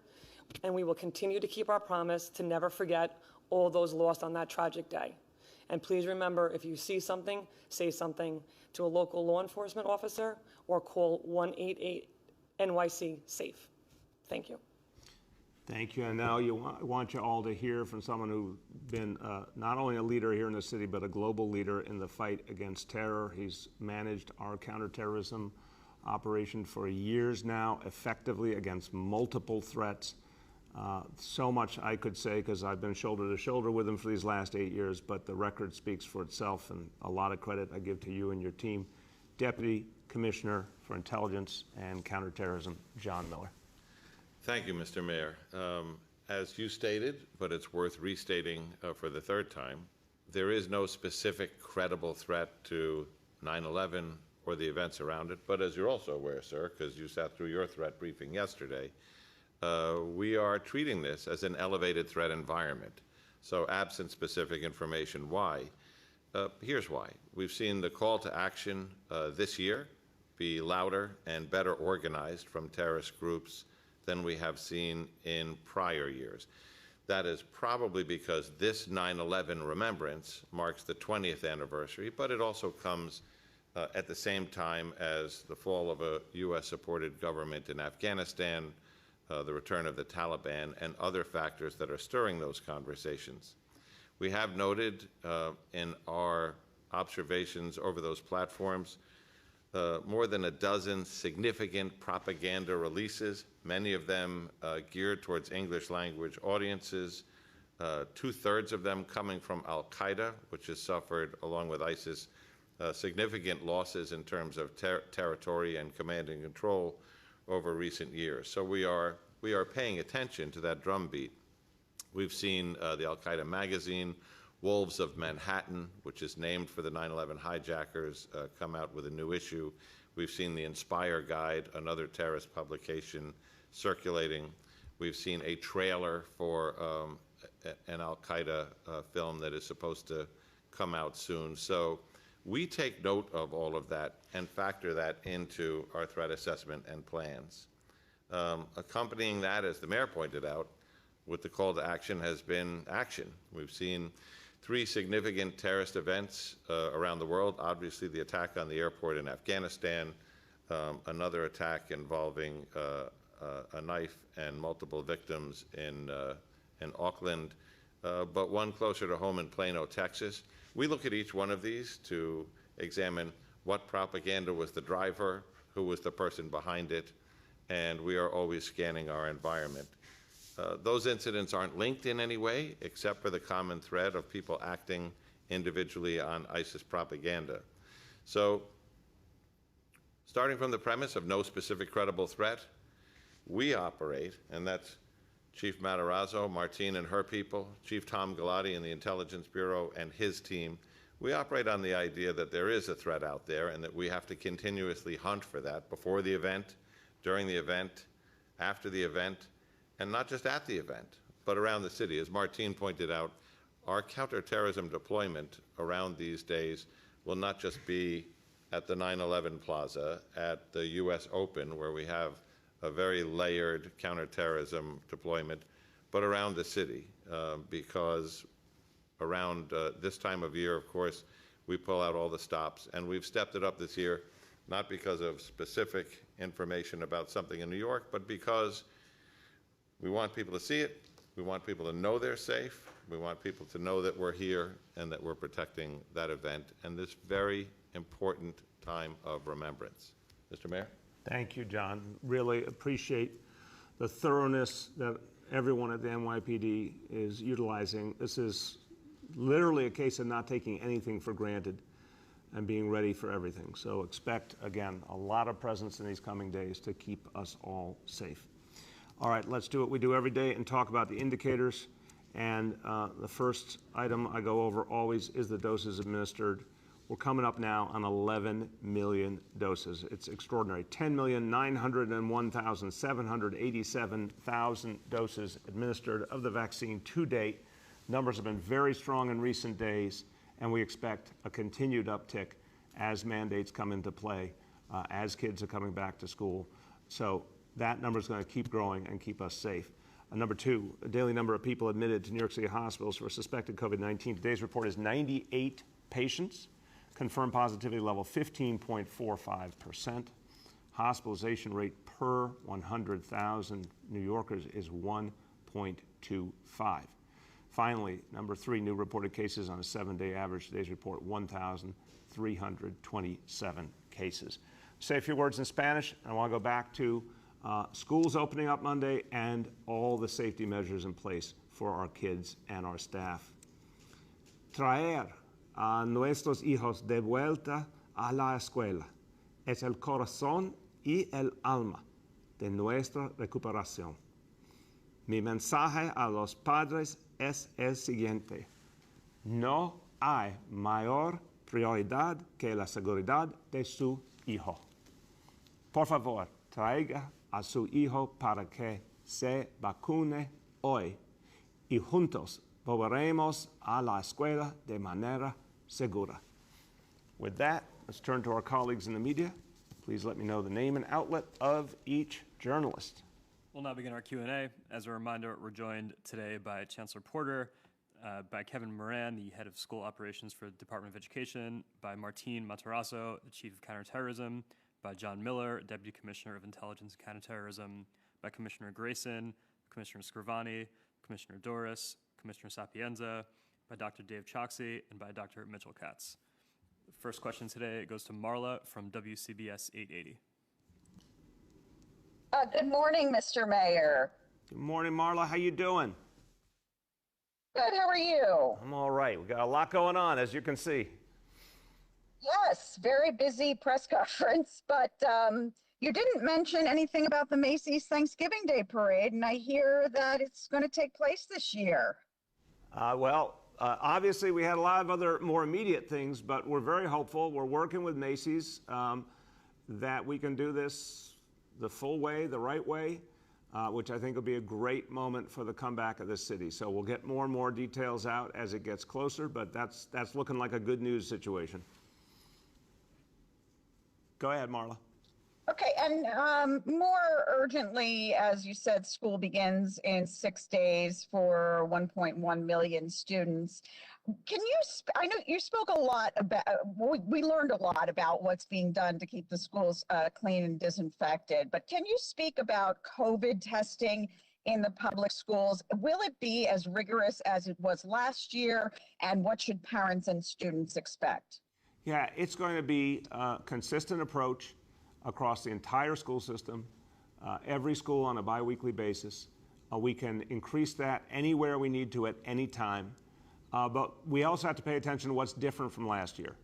and we will continue to keep our promise to never forget all those lost on that tragic day. And please remember, if you see something, say something to a local law enforcement officer or call 188 NYC SAFE. Thank you. Thank you. And now I want you all to hear from someone who's been not only a leader here in the city, but a global leader in the fight against terror. He's managed our counterterrorism operation for years now, effectively against multiple threats. So much I could say because I've been shoulder to shoulder with him for these last 8 years, but the record speaks for itself, and a lot of credit I give to you and your team. Deputy Commissioner for Intelligence and Counterterrorism, John Miller. Thank you, Mr. Mayor. As you stated, but it's worth restating for the third time, there is no specific credible threat to 9/11 or the events around it. But as you're also aware, sir, because you sat through your threat briefing yesterday, we are treating this as an elevated threat environment. So absent specific information, why? Here's why. We've seen the call to action this year be louder and better organized from terrorist groups than we have seen in prior years. That is probably because this 9/11 remembrance marks the 20th anniversary, but it also comes at the same time as the fall of a U.S.-supported government in Afghanistan, the return of the Taliban, and other factors that are stirring those conversations. We have noted in our observations over those platforms more than a dozen significant propaganda releases, many of them geared towards English language audiences, 2/3 of them coming from Al-Qaeda, which has suffered, along with ISIS, significant losses in terms of territory and command and control over recent years. So we are paying attention to that drumbeat. We've seen the Al-Qaeda magazine, Wolves of Manhattan, which is named for the 9/11 hijackers, come out with a new issue. We've seen the Inspire Guide, another terrorist publication, circulating. We've seen a trailer for an Al-Qaeda film that is supposed to come out soon. So we take note of all of that and factor that into our threat assessment and plans. Accompanying that, as the mayor pointed out, with the call to action has been action. We've seen 3 significant terrorist events around the world. Obviously, the attack on the airport in Afghanistan, another attack involving a knife and multiple victims in Auckland, but one closer to home in Plano, Texas. We look at each one of these to examine what propaganda was the driver, who was the person behind it, and we are always scanning our environment. Those incidents aren't linked in any way, except for the common thread of people acting individually on ISIS propaganda. So, starting from the premise of no specific credible threat, we operate, and that's Chief Matarazzo, Martine and her people, Chief Tom Galati in the Intelligence Bureau and his team. We operate on the idea that there is a threat out there and that we have to continuously hunt for that before the event, during the event, after the event, and not just at the event, but around the city. As Martine pointed out, our counterterrorism deployment around these days will not just be at the 9/11 Plaza, at the U.S. Open, where we have a very layered counterterrorism deployment, but around the city, because around this time of year, of course, we pull out all the stops, and we've stepped it up this year, not because of specific information about something in New York, but because we want people to see it, we want people to know they're safe, we want people to know that we're here and that we're protecting that event and this very important time of remembrance. Mr. Mayor? Thank you, John. Really appreciate the thoroughness that everyone at the NYPD is utilizing. This is literally a case of not taking anything for granted and being ready for everything. So expect, again, a lot of presence in these coming days to keep us all safe. All right, let's do what we do every day and talk about the indicators. And the first item I go over always is the doses administered. We're coming up now on 11 million doses. It's extraordinary. 10,901,787 doses administered of the vaccine to date. Numbers have been very strong in recent days, and we expect a continued uptick as mandates come into play, as kids are coming back to school. So that number is going to keep growing and keep us safe. Number 2, a daily number of people admitted to New York City hospitals for suspected COVID-19. Today's report is 98 patients. Confirmed positivity level 15.45%. Hospitalization rate per per 100,000 New Yorkers is 1.25. Finally, number 3, new reported cases on a 7-day average. Today's report, 1,327 cases. Say a few words in Spanish. I want to go back to schools opening up Monday and all the safety measures in place for our kids and our staff. Traer a nuestros hijos de vuelta a la escuela es el corazón y el alma de nuestra recuperación. Mi mensaje a los padres es el siguiente: no hay mayor prioridad que la seguridad de su hijo. Por favor, traiga a su hijo para que se vacune hoy y juntos volveremos a la escuela de manera segura. With that, let's turn to our colleagues in the media. Please let me know the name and outlet of each journalist. We'll now begin our Q&A. As a reminder, we're joined today by Chancellor Porter, by Kevin Moran, the head of school operations for the Department of Education, by Martine Matarazzo, the chief of counterterrorism, by John Miller, Deputy Commissioner of Intelligence and Counterterrorism, by Commissioner Grayson, Commissioner Scrivani, Commissioner Doris, Commissioner Sapienza, by Dr. Dave Choksi, and by Dr. Mitchell Katz. The first question today goes to Marla from WCBS 880. Good morning, Mr. Mayor. Good morning, Marla. How you doing? Good, how are you? I'm all right. We got a lot going on, as you can see. Yes, very busy press conference, but you didn't mention anything about the Macy's Thanksgiving Day Parade, and I hear that it's going to take place this year. Obviously, we had a lot of other more immediate things, but we're very hopeful. We're working with Macy's that we can do this the full way, the right way, which I think will be a great moment for the comeback of this city. So we'll get more and more details out as it gets closer, but that's looking like a good news situation. Go ahead, Marla. Okay, and more urgently, as you said, school begins in 6 days for 1.1 million students. Can you, I know you spoke a lot about, we learned a lot about what's being done to keep the schools clean and disinfected, but can you speak about COVID testing in the public schools? Will it be as rigorous as it was last year, and what should parents and students expect? Yeah, it's going to be a consistent approach across the entire school system, every school on a biweekly basis. We can increase that anywhere we need to at any time. But we also have to pay attention to what's different from last year.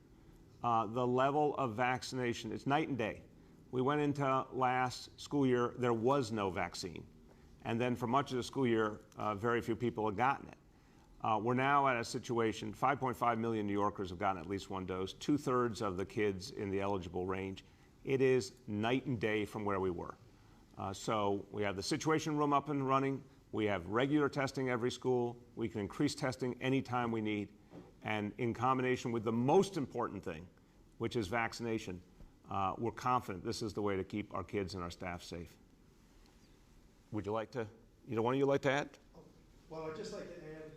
The level of vaccination, it's night and day. We went into last school year, there was no vaccine. And then for much of the school year, very few people had gotten it. We're now at a situation, 5.5 million New Yorkers have gotten at least one dose, 2/3 of the kids in the eligible range. It is night and day from where we were. So we have the Situation Room up and running. We have regular testing every school. We can increase testing anytime we need. And in combination with the most important thing, which is vaccination, we're confident this is the way to keep our kids and our staff safe. Would you like to, either one of you like to add? Well, I'd just like to add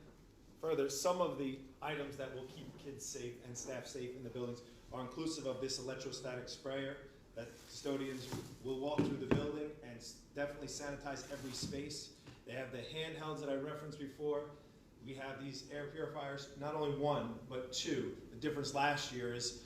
further, some of the items that will keep kids safe and staff safe in the buildings are inclusive of this electrostatic sprayer that custodians will walk through the building and definitely sanitize every space. They have the handhelds that I referenced before. We have these air purifiers, not only one, but two. The difference last year is,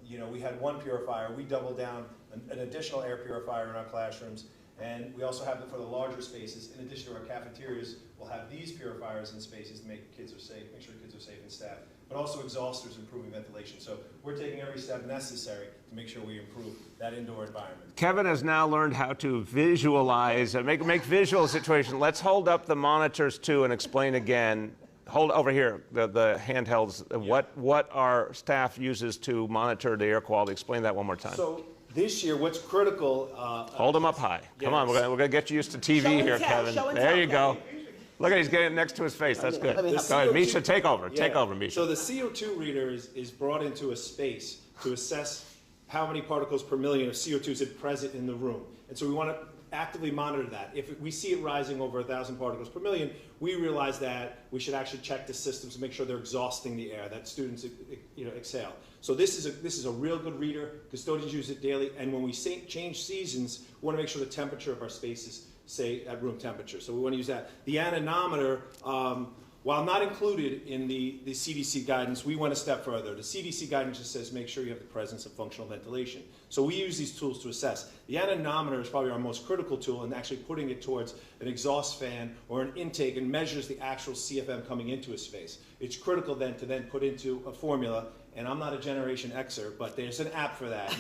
we had one purifier. We doubled down an additional air purifier in our classrooms. And we also have it for the larger spaces. In addition to our cafeterias, we'll have these purifiers in spaces to make kids are safe, make sure kids are safe and staff, but also exhausters improving ventilation. So we're taking every step necessary to make sure we improve that indoor environment. Kevin has now learned how to visualize, make visual situation. Let's hold up the monitors too and explain again. Hold over here, the handhelds, what our staff uses to monitor the air quality. Explain that one more time. So this year, what's critical... hold them up high. Come on, we're gonna get you used to TV here, Kevin. There you go. Look at he's getting it next to his face. That's good. Go ahead, Misha, take over. Yeah. Take over, Misha. So the CO2 reader is brought into a space to assess how many particles per million of CO2 is present in the room. And so we want to actively monitor that. If we see it rising over 1,000 particles per million, we realize that we should actually check the systems to make sure they're exhausting the air that students exhale. So this is a real good reader. Custodians use it daily, and when we change seasons, we want to make sure the temperature of our spaces stay at room temperature. So we want to use that. The anemometer, while not included in the CDC guidance, we went a step further. The CDC guidance just says make sure you have the presence of functional ventilation. So we use these tools to assess. The anemometer is probably our most critical tool in actually putting it towards an exhaust fan or an intake and measures the actual CFM coming into a space. It's critical then to put into a formula. And I'm not a Generation Xer, but there's an app for that.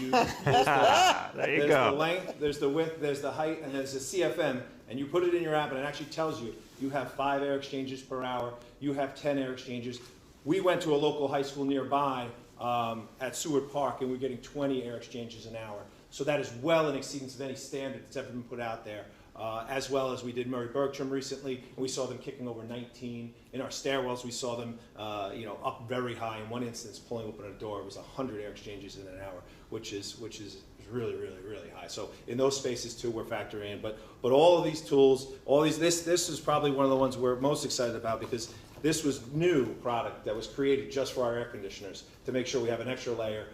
There's the length, there's the width, there's the height, and there's the CFM. And you put it in your app, and it actually tells you, you have 5 air exchanges per hour, you have 10 air exchanges. We went to a local high school nearby at Seward Park, and we're getting 20 air exchanges an hour. So that is well in exceedance of any standard that's ever been put out there. As well as we did Murray Bergstrom recently, and we saw them kicking over 19. In our stairwells, we saw them up very high. In one instance, pulling open a door, it was 100 air exchanges in an hour, which is really, really, really high. So in those spaces too, we're factoring in. But all of these tools, this is probably one of the ones we're most excited about, because this was new product that was created just for our air conditioners to make sure we have an extra layer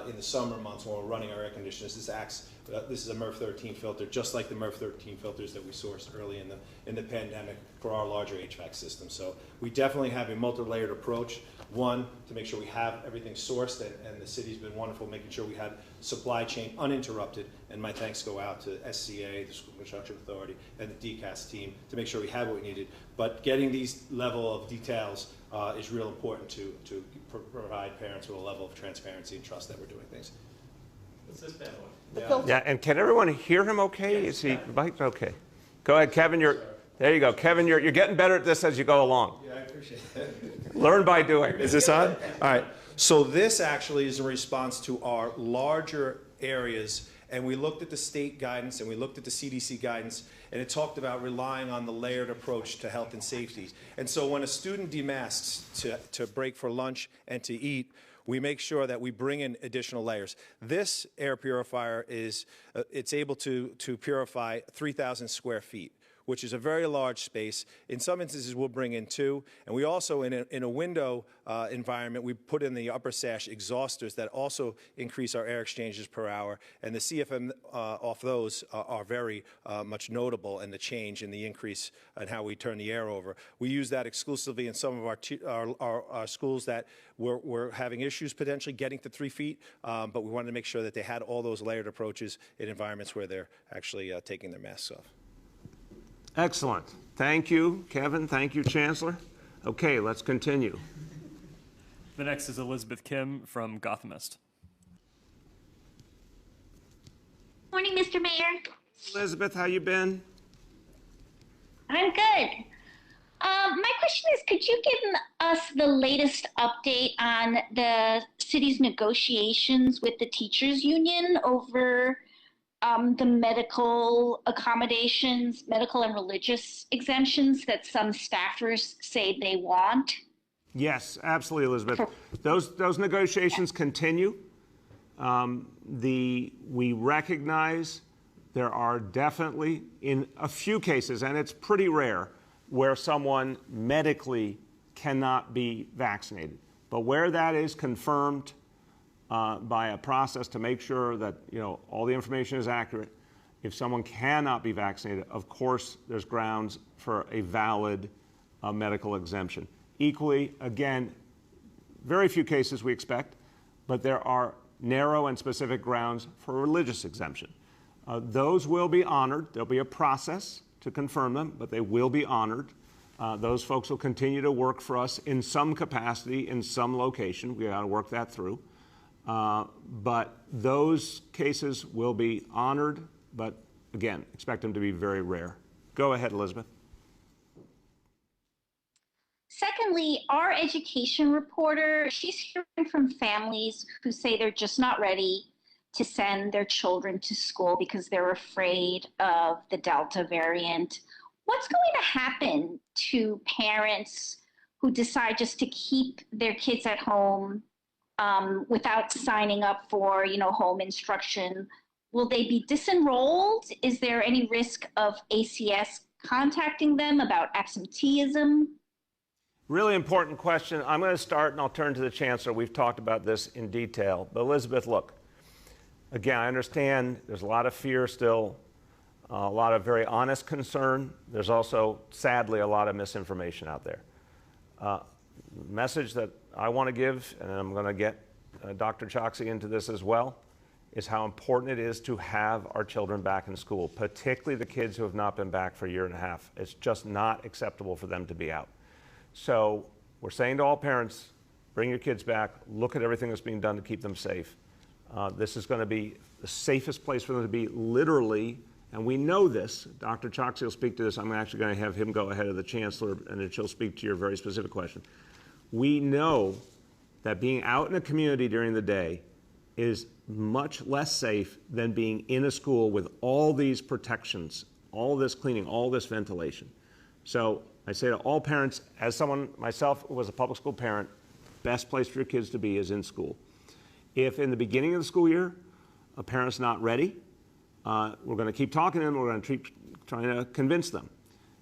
in the summer months when we're running our air conditioners. This is a MERV 13 filter, just like the MERV 13 filters that we sourced early in the pandemic for our larger HVAC system. So we definitely have a multi-layered approach. One, to make sure we have everything sourced, and the city's been wonderful making sure we had supply chain uninterrupted. And my thanks go out to SCA, the School Construction Authority, and the DCAS team to make sure we had what we needed. But getting these level of details is real important to provide parents with a level of transparency and trust that we're doing things. What's this bad one? Yeah, and can everyone hear him okay? Is he okay? Go ahead, Kevin. There you go. Kevin, you're getting better at this as you go along. Yeah, I appreciate it. Learn by doing. Is this on? All right. So this actually is in response to our larger areas, and we looked at the state guidance and we looked at the CDC guidance, and it talked about relying on the layered approach to health and safety. And so when a student demasks to break for lunch and to eat, we make sure that we bring in additional layers. This air purifier it's able to purify 3,000 square feet, which is a very large space. In some instances, we'll bring in 2. And we also, in a window environment, we put in the upper sash exhausters that also increase our air exchanges per hour. And the CFM off those are very much notable in the change in the increase in how we turn the air over. We use that exclusively in some of our schools that were having issues potentially getting to 3 feet, but we wanted to make sure that they had all those layered approaches in environments where they're actually taking their masks off. Excellent. Thank you, Kevin. Thank you, Chancellor. Okay, let's continue. The next is Elizabeth Kim from Gothamist. Morning, Mr. Mayor. Elizabeth, how you been? I'm good. My question is, could you give us the latest update on the city's negotiations with the teachers union over the medical accommodations, medical and religious exemptions that some staffers say they want? Yes, absolutely, Elizabeth. Those negotiations continue. We recognize there are definitely, in a few cases, and it's pretty rare, where someone medically cannot be vaccinated. But where that is confirmed by a process to make sure that all the information is accurate, if someone cannot be vaccinated, of course there's grounds for a valid medical exemption. Equally, again, very few cases we expect, but there are narrow and specific grounds for religious exemption. Those will be honored. There'll be a process to confirm them, but they will be honored. Those folks will continue to work for us in some capacity, in some location. We got to work that through. But those cases will be honored, but again, expect them to be very rare. Go ahead, Elizabeth. Secondly, our education reporter, she's hearing from families who say they're just not ready to send their children to school because they're afraid of the Delta variant. What's going to happen to parents who decide just to keep their kids at home without signing up for, home instruction? Will they be disenrolled? Is there any risk of ACS contacting them about absenteeism? Really important question. I'm going to start and I'll turn to the Chancellor. We've talked about this in detail. But Elizabeth, look, again, I understand there's a lot of fear still, a lot of very honest concern. There's also, sadly, a lot of misinformation out there. The message that I want to give, and I'm going to get Dr. Choksi into this as well, is how important it is to have our children back in school, particularly the kids who have not been back for a year and a half. It's just not acceptable for them to be out. So we're saying to all parents, bring your kids back, look at everything that's being done to keep them safe. This is going to be the safest place for them to be, literally, and we know this. Dr. Choksi will speak to this. I'm actually going to have him go ahead of the Chancellor, and then she'll speak to your very specific question. We know that being out in a community during the day is much less safe than being in a school with all these protections, all this cleaning, all this ventilation. So I say to all parents, as someone myself who was a public school parent, best place for your kids to be is in school. If in the beginning of the school year a parent's not ready, we're going to keep talking to them, we're going to keep trying to convince them.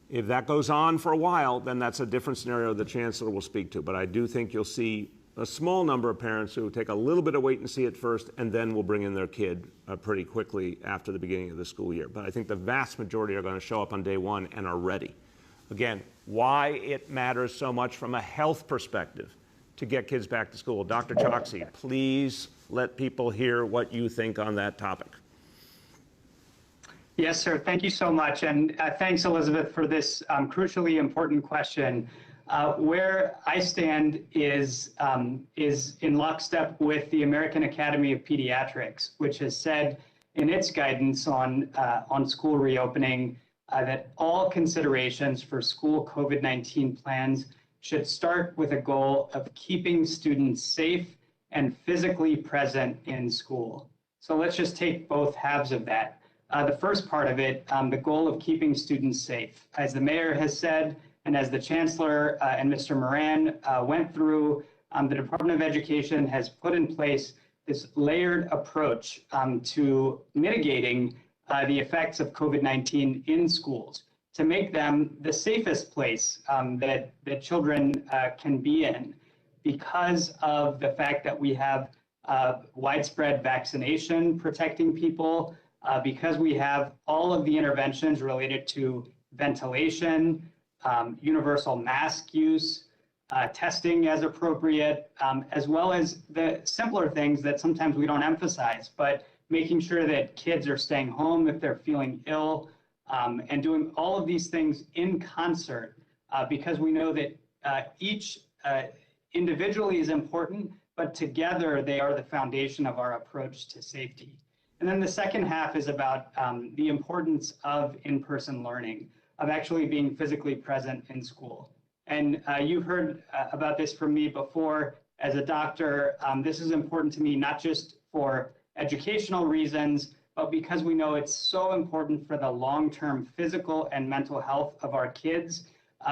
If that goes on for a while, then that's a different scenario the Chancellor will speak to. But I do think you'll see a small number of parents who take a little bit of wait and see at first, and then will bring in their kid pretty quickly after the beginning of the school year. But I think the vast majority are going to show up on day one and are ready. Again, why it matters so much from a health perspective to get kids back to school. Dr. Choksi, please let people hear what you think on that topic. Yes, sir. Thank you so much. And thanks, Elizabeth, for this crucially important question. Where I stand is in lockstep with the American Academy of Pediatrics, which has said in its guidance on school reopening that all considerations for school COVID-19 plans should start with a goal of keeping students safe and physically present in school. So let's just take both halves of that. The first part of it, the goal of keeping students safe. As the mayor has said, and as the Chancellor and Mr. Moran went through, the Department of Education has put in place this layered approach to mitigating the effects of COVID-19 in schools to make them the safest place that children can be in, because of the fact that we have widespread vaccination protecting people, because we have all of the interventions related to ventilation, universal mask use, testing as appropriate, as well as the simpler things that sometimes we don't emphasize, but making sure that kids are staying home if they're feeling ill, and doing all of these things in concert, because we know that each individually is important, but together they are the foundation of our approach to safety. And then the second half is about the importance of in-person learning, of actually being physically present in school. And you've heard about this from me before. As a doctor, this is important to me, not just for educational reasons, but because we know it's so important for the long-term physical and mental health of our kids,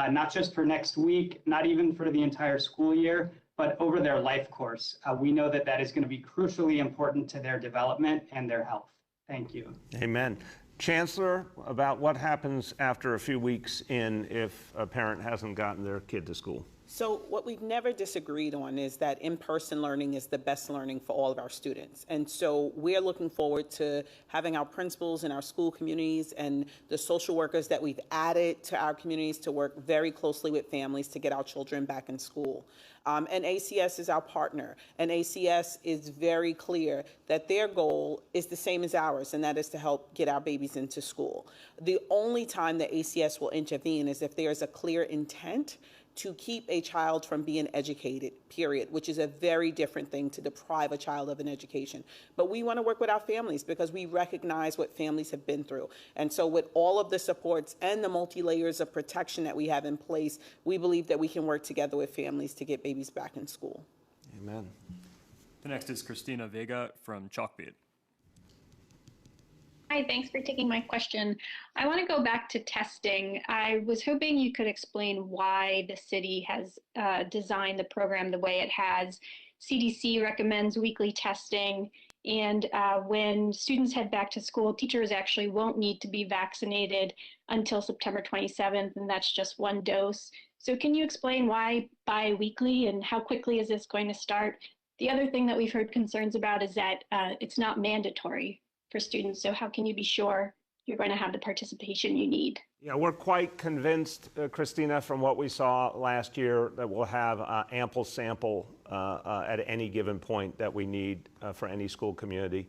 not just for next week, not even for the entire school year, but over their life course. We know that that is going to be crucially important to their development and their health. Thank you. Amen. Chancellor, about what happens after a few weeks in if a parent hasn't gotten their kid to school? So what we've never disagreed on is that in-person learning is the best learning for all of our students. And so we're looking forward to having our principals in our school communities and the social workers that we've added to our communities to work very closely with families to get our children back in school. And ACS is our partner, and ACS is very clear that their goal is the same as ours, and that is to help get our babies into school. The only time that ACS will intervene is if there is a clear intent to keep a child from being educated, period, which is a very different thing to deprive a child of an education. But we want to work with our families because we recognize what families have been through. And so with all of the supports and the multi-layers of protection that we have in place, we believe that we can work together with families to get babies back in school. Amen. The next is Christina Vega from Chalkbeat. Hi, thanks for taking my question. I want to go back to testing. I was hoping you could explain why the city has designed the program the way it has. CDC recommends weekly testing. And when students head back to school, teachers actually won't need to be vaccinated until September 27th, and that's just one dose. So can you explain why bi-weekly and how quickly is this going to start? The other thing that we've heard concerns about is that it's not mandatory for students. So how can you be sure you're going to have the participation you need? Yeah, we're quite convinced, Christina, from what we saw last year, that we'll have ample sample at any given point that we need for any school community.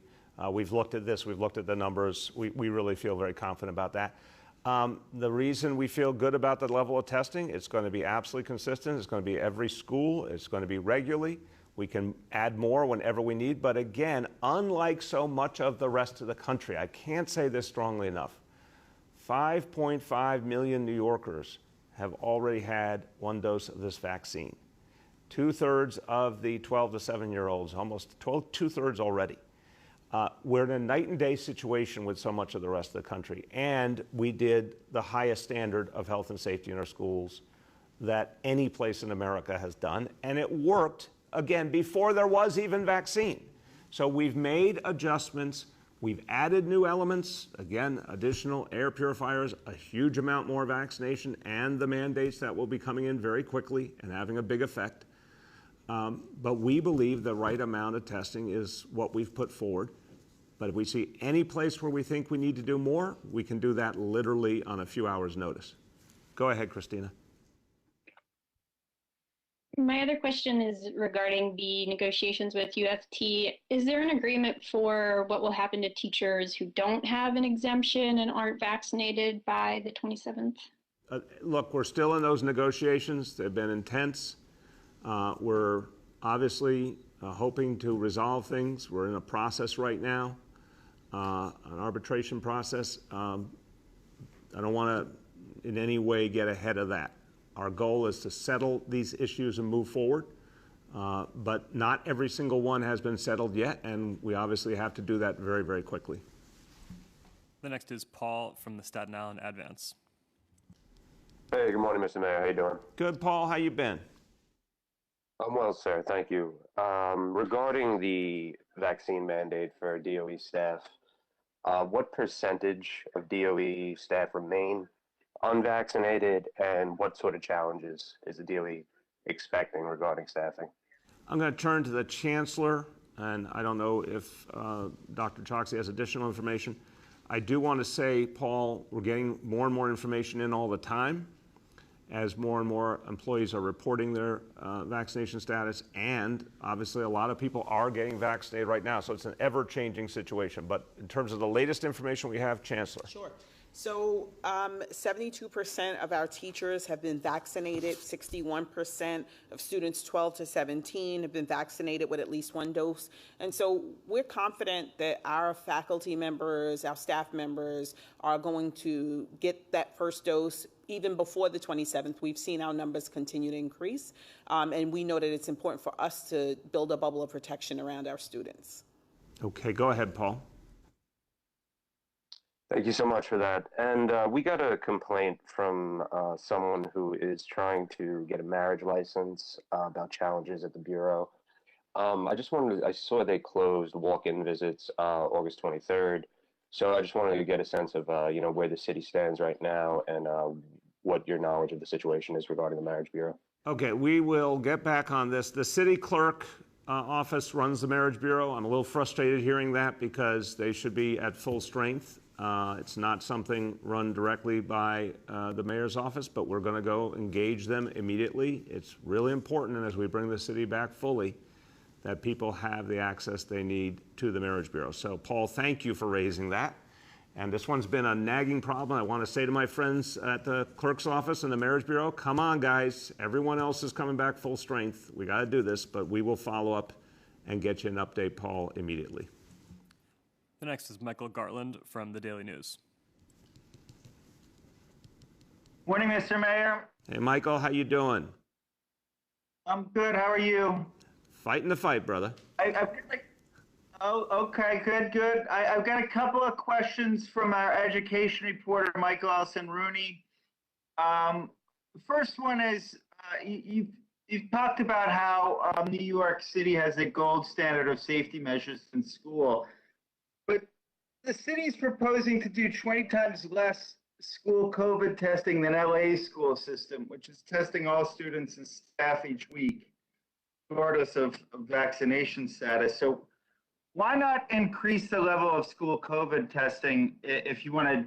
We've looked at this, we've looked at the numbers. We really feel very confident about that. The reason we feel good about the level of testing, it's going to be absolutely consistent. It's going to be every school. It's going to be regularly. We can add more whenever we need. But again, unlike so much of the rest of the country, I can't say this strongly enough, 5.5 million New Yorkers have already had one dose of this vaccine. 2/3 of the 12 to 7-year-olds, almost 2/3 already. We're in a night and day situation with so much of the rest of the country. And we did the highest standard of health and safety in our schools that any place in America has done. And it worked, again, before there was even vaccine. So we've made adjustments. We've added new elements, again, additional air purifiers, a huge amount more vaccination, and the mandates that will be coming in very quickly and having a big effect. But we believe the right amount of testing is what we've put forward. But if we see any place where we think we need to do more, we can do that literally on a few hours' notice. Go ahead, Christina. My other question is regarding the negotiations with UFT. Is there an agreement for what will happen to teachers who don't have an exemption and aren't vaccinated by the 27th? Look, we're still in those negotiations. They've been intense. We're obviously hoping to resolve things. We're in a process right now, an arbitration process. I don't want to in any way get ahead of that. Our goal is to settle these issues and move forward, but not every single one has been settled yet, and we obviously have to do that very, very quickly. The next is Paul from the Staten Island Advance. Hey, good morning, Mr. Mayor. How you doing? Good, Paul. How you been? I'm well, sir. Thank you. Regarding the vaccine mandate for DOE staff, what percentage of DOE staff remain unvaccinated, and what sort of challenges is the DOE expecting regarding staffing? I'm going to turn to the Chancellor, and I don't know if Dr. Choksi has additional information. I do want to say, Paul, we're getting more and more information in all the time as more and more employees are reporting their vaccination status, and obviously a lot of people are getting vaccinated right now, so it's an ever-changing situation. But in terms of the latest information we have, Chancellor. Sure. So 72% of our teachers have been vaccinated. 61% of students 12 to 17 have been vaccinated with at least one dose. And so we're confident that our faculty members, our staff members are going to get that first dose even before the 27th. We've seen our numbers continue to increase. And we know that it's important for us to build a bubble of protection around our students. Okay, go ahead, Paul. Thank you so much for that. And we got a complaint from someone who is trying to get a marriage license about challenges at the Bureau. I saw they closed walk-in visits August 23rd. So I just wanted to get a sense of, where the city stands right now and what your knowledge of the situation is regarding the Marriage Bureau. Okay, we will get back on this. The city clerk office runs the Marriage Bureau. I'm a little frustrated hearing that because they should be at full strength. It's not something run directly by the mayor's office, but we're going to go engage them immediately. It's really important, and as we bring the city back fully, that people have the access they need to the Marriage Bureau. So, Paul, thank you for raising that. And this one's been a nagging problem. I want to say to my friends at the clerk's office and the Marriage Bureau, come on, guys. Everyone else is coming back full strength. We got to do this, but we will follow up and get you an update, Paul, immediately. The next is Michael Gartland from the Daily News. Morning, Mr. Mayor. Hey, Michael, how you doing? I'm good. How are you? Fighting the fight, brother. Okay, good. I've got a couple of questions from our education reporter, Michael Elson Rooney. The first one is, you've talked about how New York City has a gold standard of safety measures in school, but the city's proposing to do 20 times less school COVID testing than LA's school system, which is testing all students and staff each week, regardless of vaccination status. So why not increase the level of school COVID testing if you want to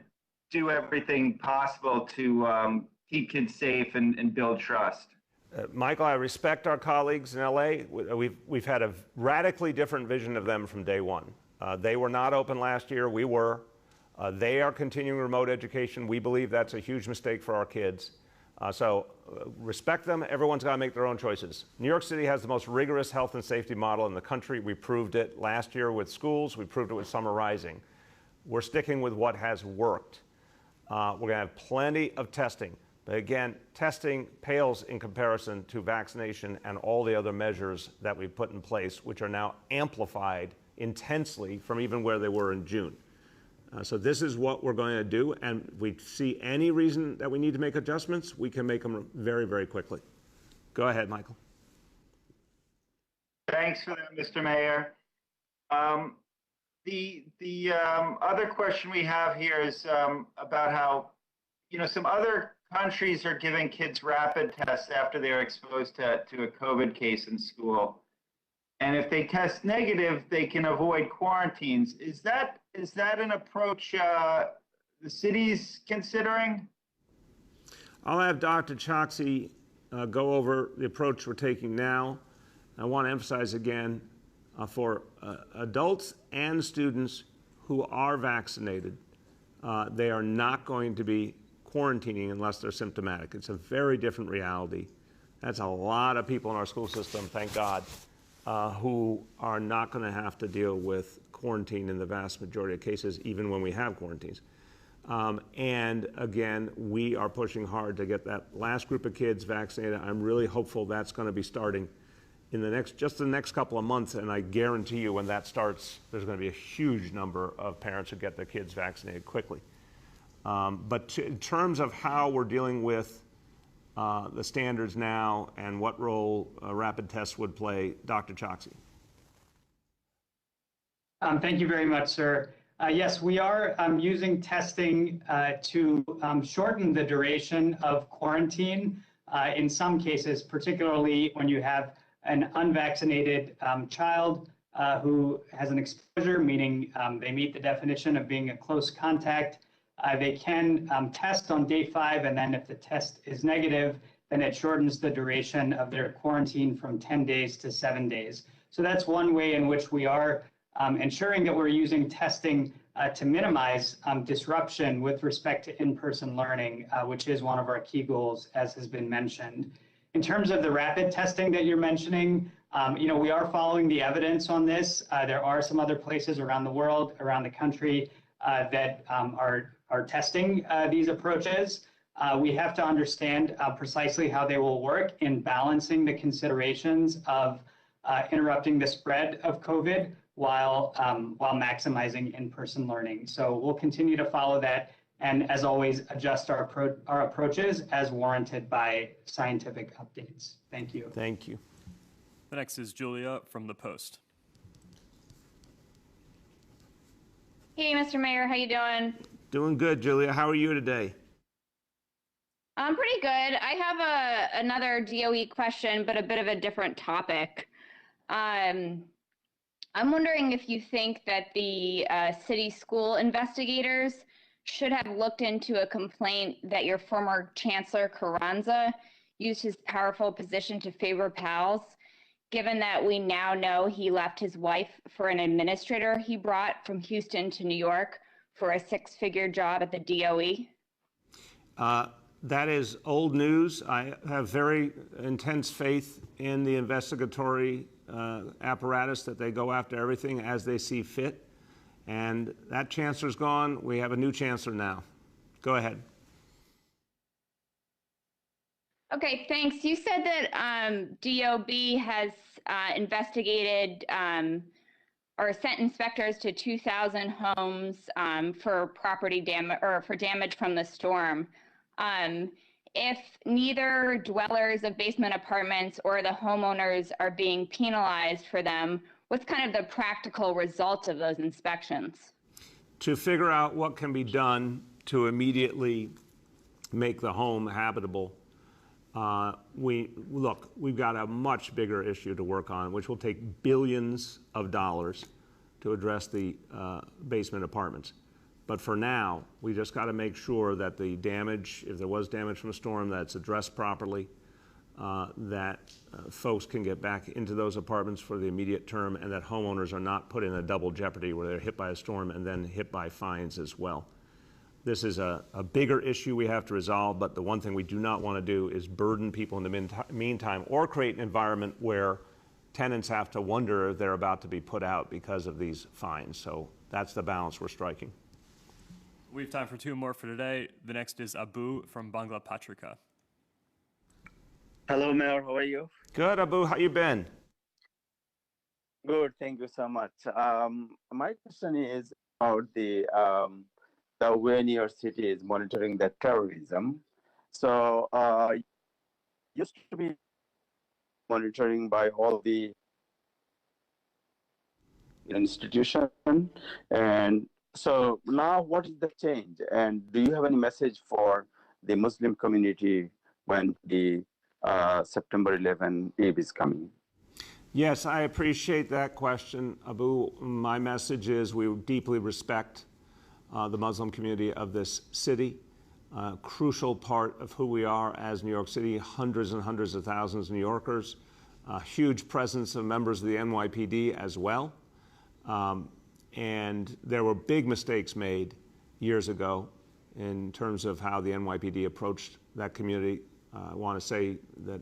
do everything possible to keep kids safe and build trust? Michael, I respect our colleagues in LA. We've had a radically different vision of them from day one. They were not open last year. We were. They are continuing remote education. We believe that's a huge mistake for our kids. So respect them. Everyone's got to make their own choices. New York City has the most rigorous health and safety model in the country. We proved it last year with schools. We proved it with Summer Rising. We're sticking with what has worked. We're going to have plenty of testing. But again, testing pales in comparison to vaccination and all the other measures that we've put in place, which are now amplified intensely from even where they were in June. So this is what we're going to do, and if we see any reason that we need to make adjustments, we can make them very, very quickly. Go ahead, Michael. Thanks for that, Mr. Mayor. The other question we have here is about how, some other countries are giving kids rapid tests after they're exposed to a COVID case in school. And if they test negative, they can avoid quarantines. Is that an approach the city's considering? I'll have Dr. Choksi go over the approach we're taking now. I want to emphasize again, for adults and students who are vaccinated, they are not going to be quarantining unless they're symptomatic. It's a very different reality. That's a lot of people in our school system, thank God, who are not going to have to deal with quarantine in the vast majority of cases, even when we have quarantines. And again, we are pushing hard to get that last group of kids vaccinated. I'm really hopeful that's going to be starting in the next couple of months, and I guarantee you when that starts, there's going to be a huge number of parents who get their kids vaccinated quickly. But in terms of how we're dealing with the standards now and what role rapid tests would play, Dr. Choksi. Thank you very much, sir. Yes, we are using testing to shorten the duration of quarantine in some cases, particularly when you have an unvaccinated child who has an exposure, meaning they meet the definition of being a close contact. They can test on day 5, and then if the test is negative, then it shortens the duration of their quarantine from 10 days to 7 days. So that's one way in which we are ensuring that we're using testing to minimize disruption with respect to in-person learning, which is one of our key goals, as has been mentioned. In terms of the rapid testing that you're mentioning, we are following the evidence on this. There are some other places around the world, around the country, that are testing these approaches. We have to understand precisely how they will work in balancing the considerations of interrupting the spread of COVID while maximizing in-person learning. So we'll continue to follow that, and as always, adjust our approaches as warranted by scientific updates. Thank you. Thank you. The next is Julia from The Post. Hey, Mr. Mayor, how you doing? Doing good, Julia. How are you today? I'm pretty good. I have another DOE question, but a bit of a different topic. I'm wondering if you think that the city school investigators should have looked into a complaint that your former Chancellor Carranza used his powerful position to favor pals, given that we now know he left his wife for an administrator he brought from Houston to New York for a 6-figure job at the DOE? That is old news. I have very intense faith in the investigatory apparatus that they go after everything as they see fit. And that chancellor's gone. We have a new chancellor now. Go ahead. Okay, thanks. You said that DOB has investigated or sent inspectors to 2,000 homes for property damage or for damage from the storm. if neither dwellers of basement apartments or the homeowners are being penalized for them, what's kind of the practical result of those inspections? To figure out what can be done to immediately make the home habitable. We've got a much bigger issue to work on, which will take billions of dollars to address the basement apartments. But for now, we just got to make sure that the damage, if there was damage from a storm, that's addressed properly, that folks can get back into those apartments for the immediate term, and that homeowners are not put in a double jeopardy where they're hit by a storm and then hit by fines as well. This is a bigger issue we have to resolve, but the one thing we do not want to do is burden people in the meantime or create an environment where tenants have to wonder if they're about to be put out because of these fines. So that's the balance we're striking. We have time for two more for today. The next is Abu from Bangla Patrika. Hello, Mayor. How are you? Good, Abu. How you been? Good. Thank you so much. My question is about the way New York City is monitoring the terrorism. So, used to be monitoring by all the institution, and so now what is the change? And do you have any message for the Muslim community when the September 11 Eve is coming? Yes, I appreciate that question, Abu. My message is we deeply respect the Muslim community of this city, a crucial part of who we are as New York City, hundreds and hundreds of thousands of New Yorkers, a huge presence of members of the NYPD as well. And there were big mistakes made years ago in terms of how the NYPD approached that community. I want to say that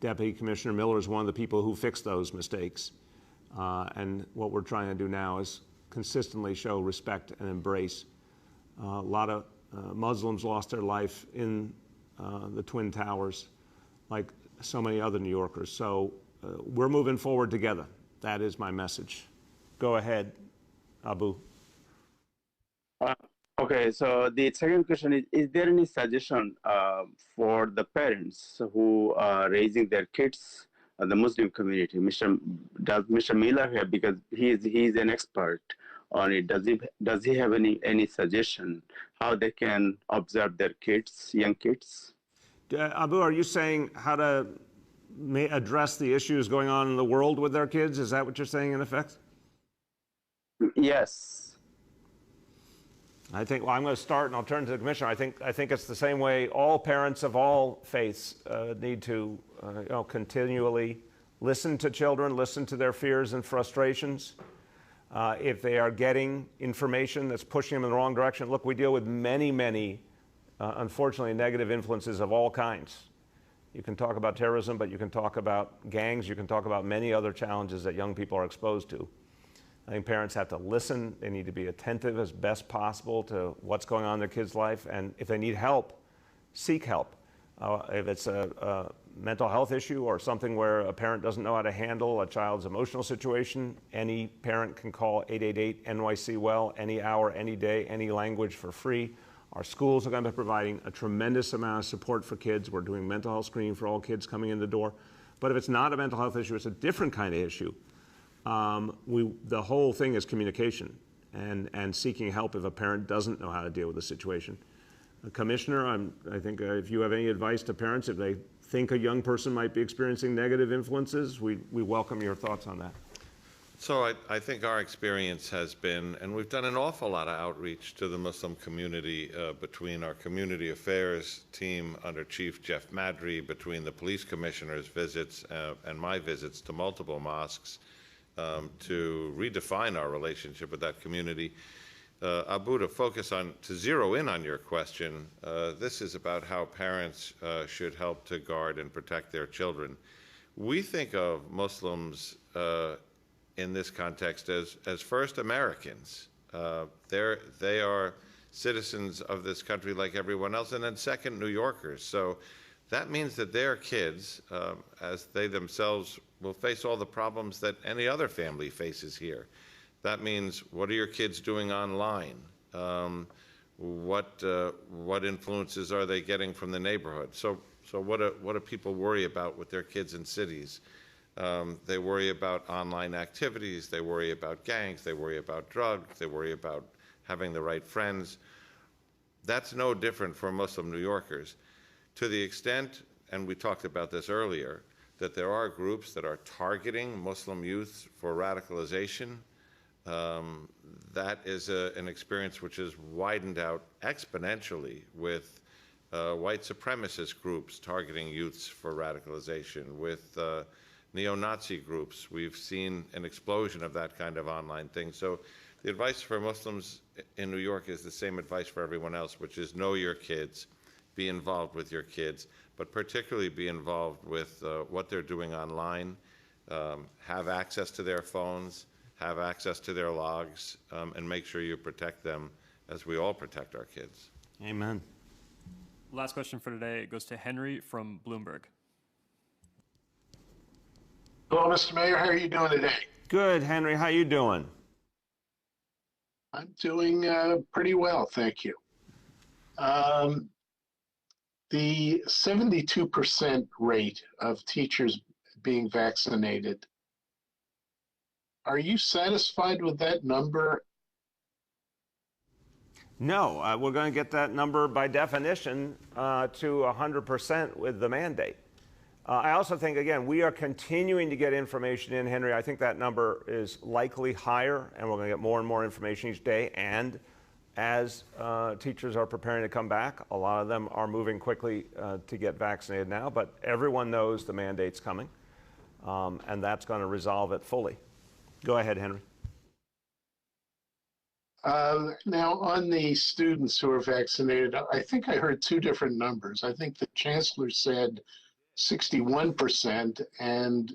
Deputy Commissioner Miller is one of the people who fixed those mistakes. And what we're trying to do now is consistently show respect and embrace. A lot of Muslims lost their life in the Twin Towers, like so many other New Yorkers. So we're moving forward together. That is my message. Go ahead, Abu. Okay, so the second question is there any suggestion for the parents who are raising their kids, the Muslim community? Does Mr. Miller have, because he's an expert on it, does he have any suggestion how they can observe their kids, young kids? Abu, are you saying how to address the issues going on in the world with their kids? Is that what you're saying in effect? Yes. I think, well, I'm going to start and I'll turn to the Commissioner. I think it's the same way all parents of all faiths need to continually listen to children, listen to their fears and frustrations. If they are getting information that's pushing them in the wrong direction, look, we deal with many, unfortunately, negative influences of all kinds. You can talk about terrorism, but you can talk about gangs, you can talk about many other challenges that young people are exposed to. I think parents have to listen. They need to be attentive as best possible to what's going on in their kids' life. And if they need help, seek help. If it's a mental health issue or something where a parent doesn't know how to handle a child's emotional situation, any parent can call 888-NYC-WELL any hour, any day, any language for free. Our schools are going to be providing a tremendous amount of support for kids. We're doing mental health screening for all kids coming in the door. But if it's not a mental health issue, it's a different kind of issue. The whole thing is communication and seeking help if a parent doesn't know how to deal with the situation. Commissioner, I think if you have any advice to parents, if they think a young person might be experiencing negative influences, we welcome your thoughts on that. So I think our experience has been, and we've done an awful lot of outreach to the Muslim community between our community affairs team under Chief Jeff Madry, between the police commissioner's visits and my visits to multiple mosques to redefine our relationship with that community. Abu, to zero in on your question, this is about how parents should help to guard and protect their children. We think of Muslims in this context as first Americans. They are citizens of this country like everyone else, and then second, New Yorkers. So that means that their kids, as they themselves will face all the problems that any other family faces here. That means, what are your kids doing online? what influences are they getting from the neighborhood? So what do people worry about with their kids in cities? They worry about online activities, they worry about gangs, they worry about drugs, they worry about having the right friends. That's no different for Muslim New Yorkers. To the extent, and we talked about this earlier, that there are groups that are targeting Muslim youth for radicalization, that is an experience which has widened out exponentially with white supremacist groups targeting youths for radicalization, with neo-Nazi groups. We've seen an explosion of that kind of online thing. So the advice for Muslims in New York is the same advice for everyone else, which is know your kids, be involved with your kids, but particularly be involved with what they're doing online, have access to their phones, have access to their logs, and make sure you protect them as we all protect our kids. Amen. Last question for today goes to Henry from Bloomberg. Hello, Mr. Mayor. How are you doing today? Good, Henry. How you doing? I'm doing pretty well, thank you. The 72% rate of teachers being vaccinated, are you satisfied with that number? No, we're going to get that number by definition to 100% with the mandate. I also think, again, we are continuing to get information in, Henry. I think that number is likely higher, and we're going to get more and more information each day. And as teachers are preparing to come back, a lot of them are moving quickly to get vaccinated now, but everyone knows the mandate's coming, and that's going to resolve it fully. Go ahead, Henry. Now, on the students who are vaccinated, I think I heard two different numbers. I think the chancellor said 61%, and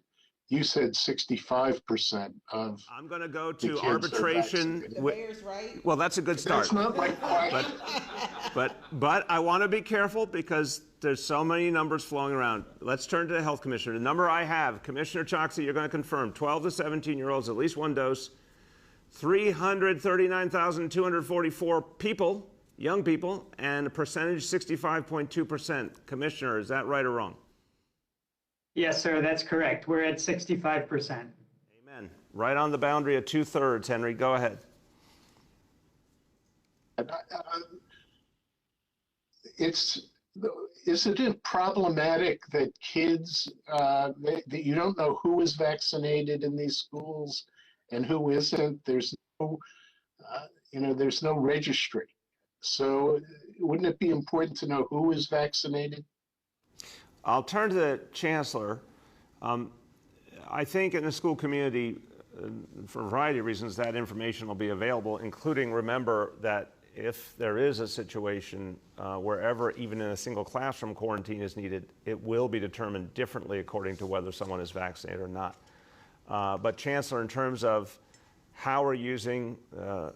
you said 65% of. I'm going to go to arbitration. The mayor's right. Well, that's a good start. That's not my question. But I want to be careful because there's so many numbers flowing around. Let's turn to the health commissioner. The number I have, Commissioner Choksi, you're going to confirm 12 to 17-year-olds, at least one dose, 339,244 people, young people, and a percentage 65.2%. Commissioner, is that right or wrong? Yes, sir, that's correct. We're at 65%. Amen. Right on the boundary of 2/3, Henry. Go ahead. Isn't it problematic that kids, that you don't know who is vaccinated in these schools and who isn't? There's no, there's no registry. So wouldn't it be important to know who is vaccinated? I'll turn to the chancellor. I think in the school community, for a variety of reasons, that information will be available, including remember that if there is a situation wherever even in a single classroom quarantine is needed, it will be determined differently according to whether someone is vaccinated or not. But Chancellor, in terms of how we're using the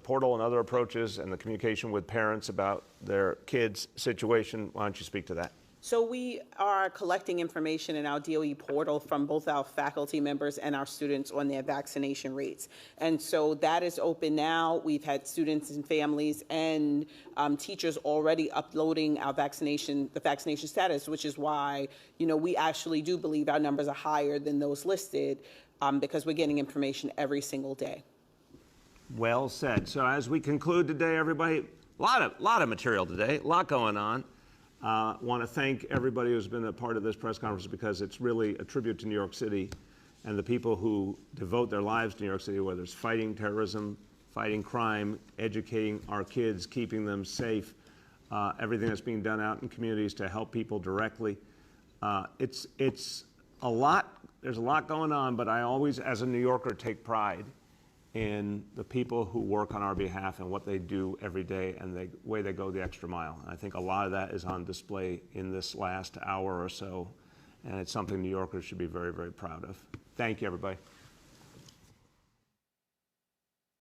portal and other approaches and the communication with parents about their kids' situation, why don't you speak to that? So we are collecting information in our DOE portal from both our faculty members and our students on their vaccination rates. And so that is open now. We've had students and families and teachers already uploading the vaccination status, which is why, we actually do believe our numbers are higher than those listed because we're getting information every single day. Well said. So as we conclude today, everybody, a lot of material today, a lot going on. Want to thank everybody who's been a part of this press conference because it's really a tribute to New York City and the people who devote their lives to New York City, whether it's fighting terrorism, fighting crime, educating our kids, keeping them safe, everything that's being done out in communities to help people directly. It's a lot, there's a lot going on, but I always, as a New Yorker, take pride in the people who work on our behalf and what they do every day and the way they go the extra mile. I think a lot of that is on display in this last hour or so, and it's something New Yorkers should be very, very proud of. Thank you, everybody.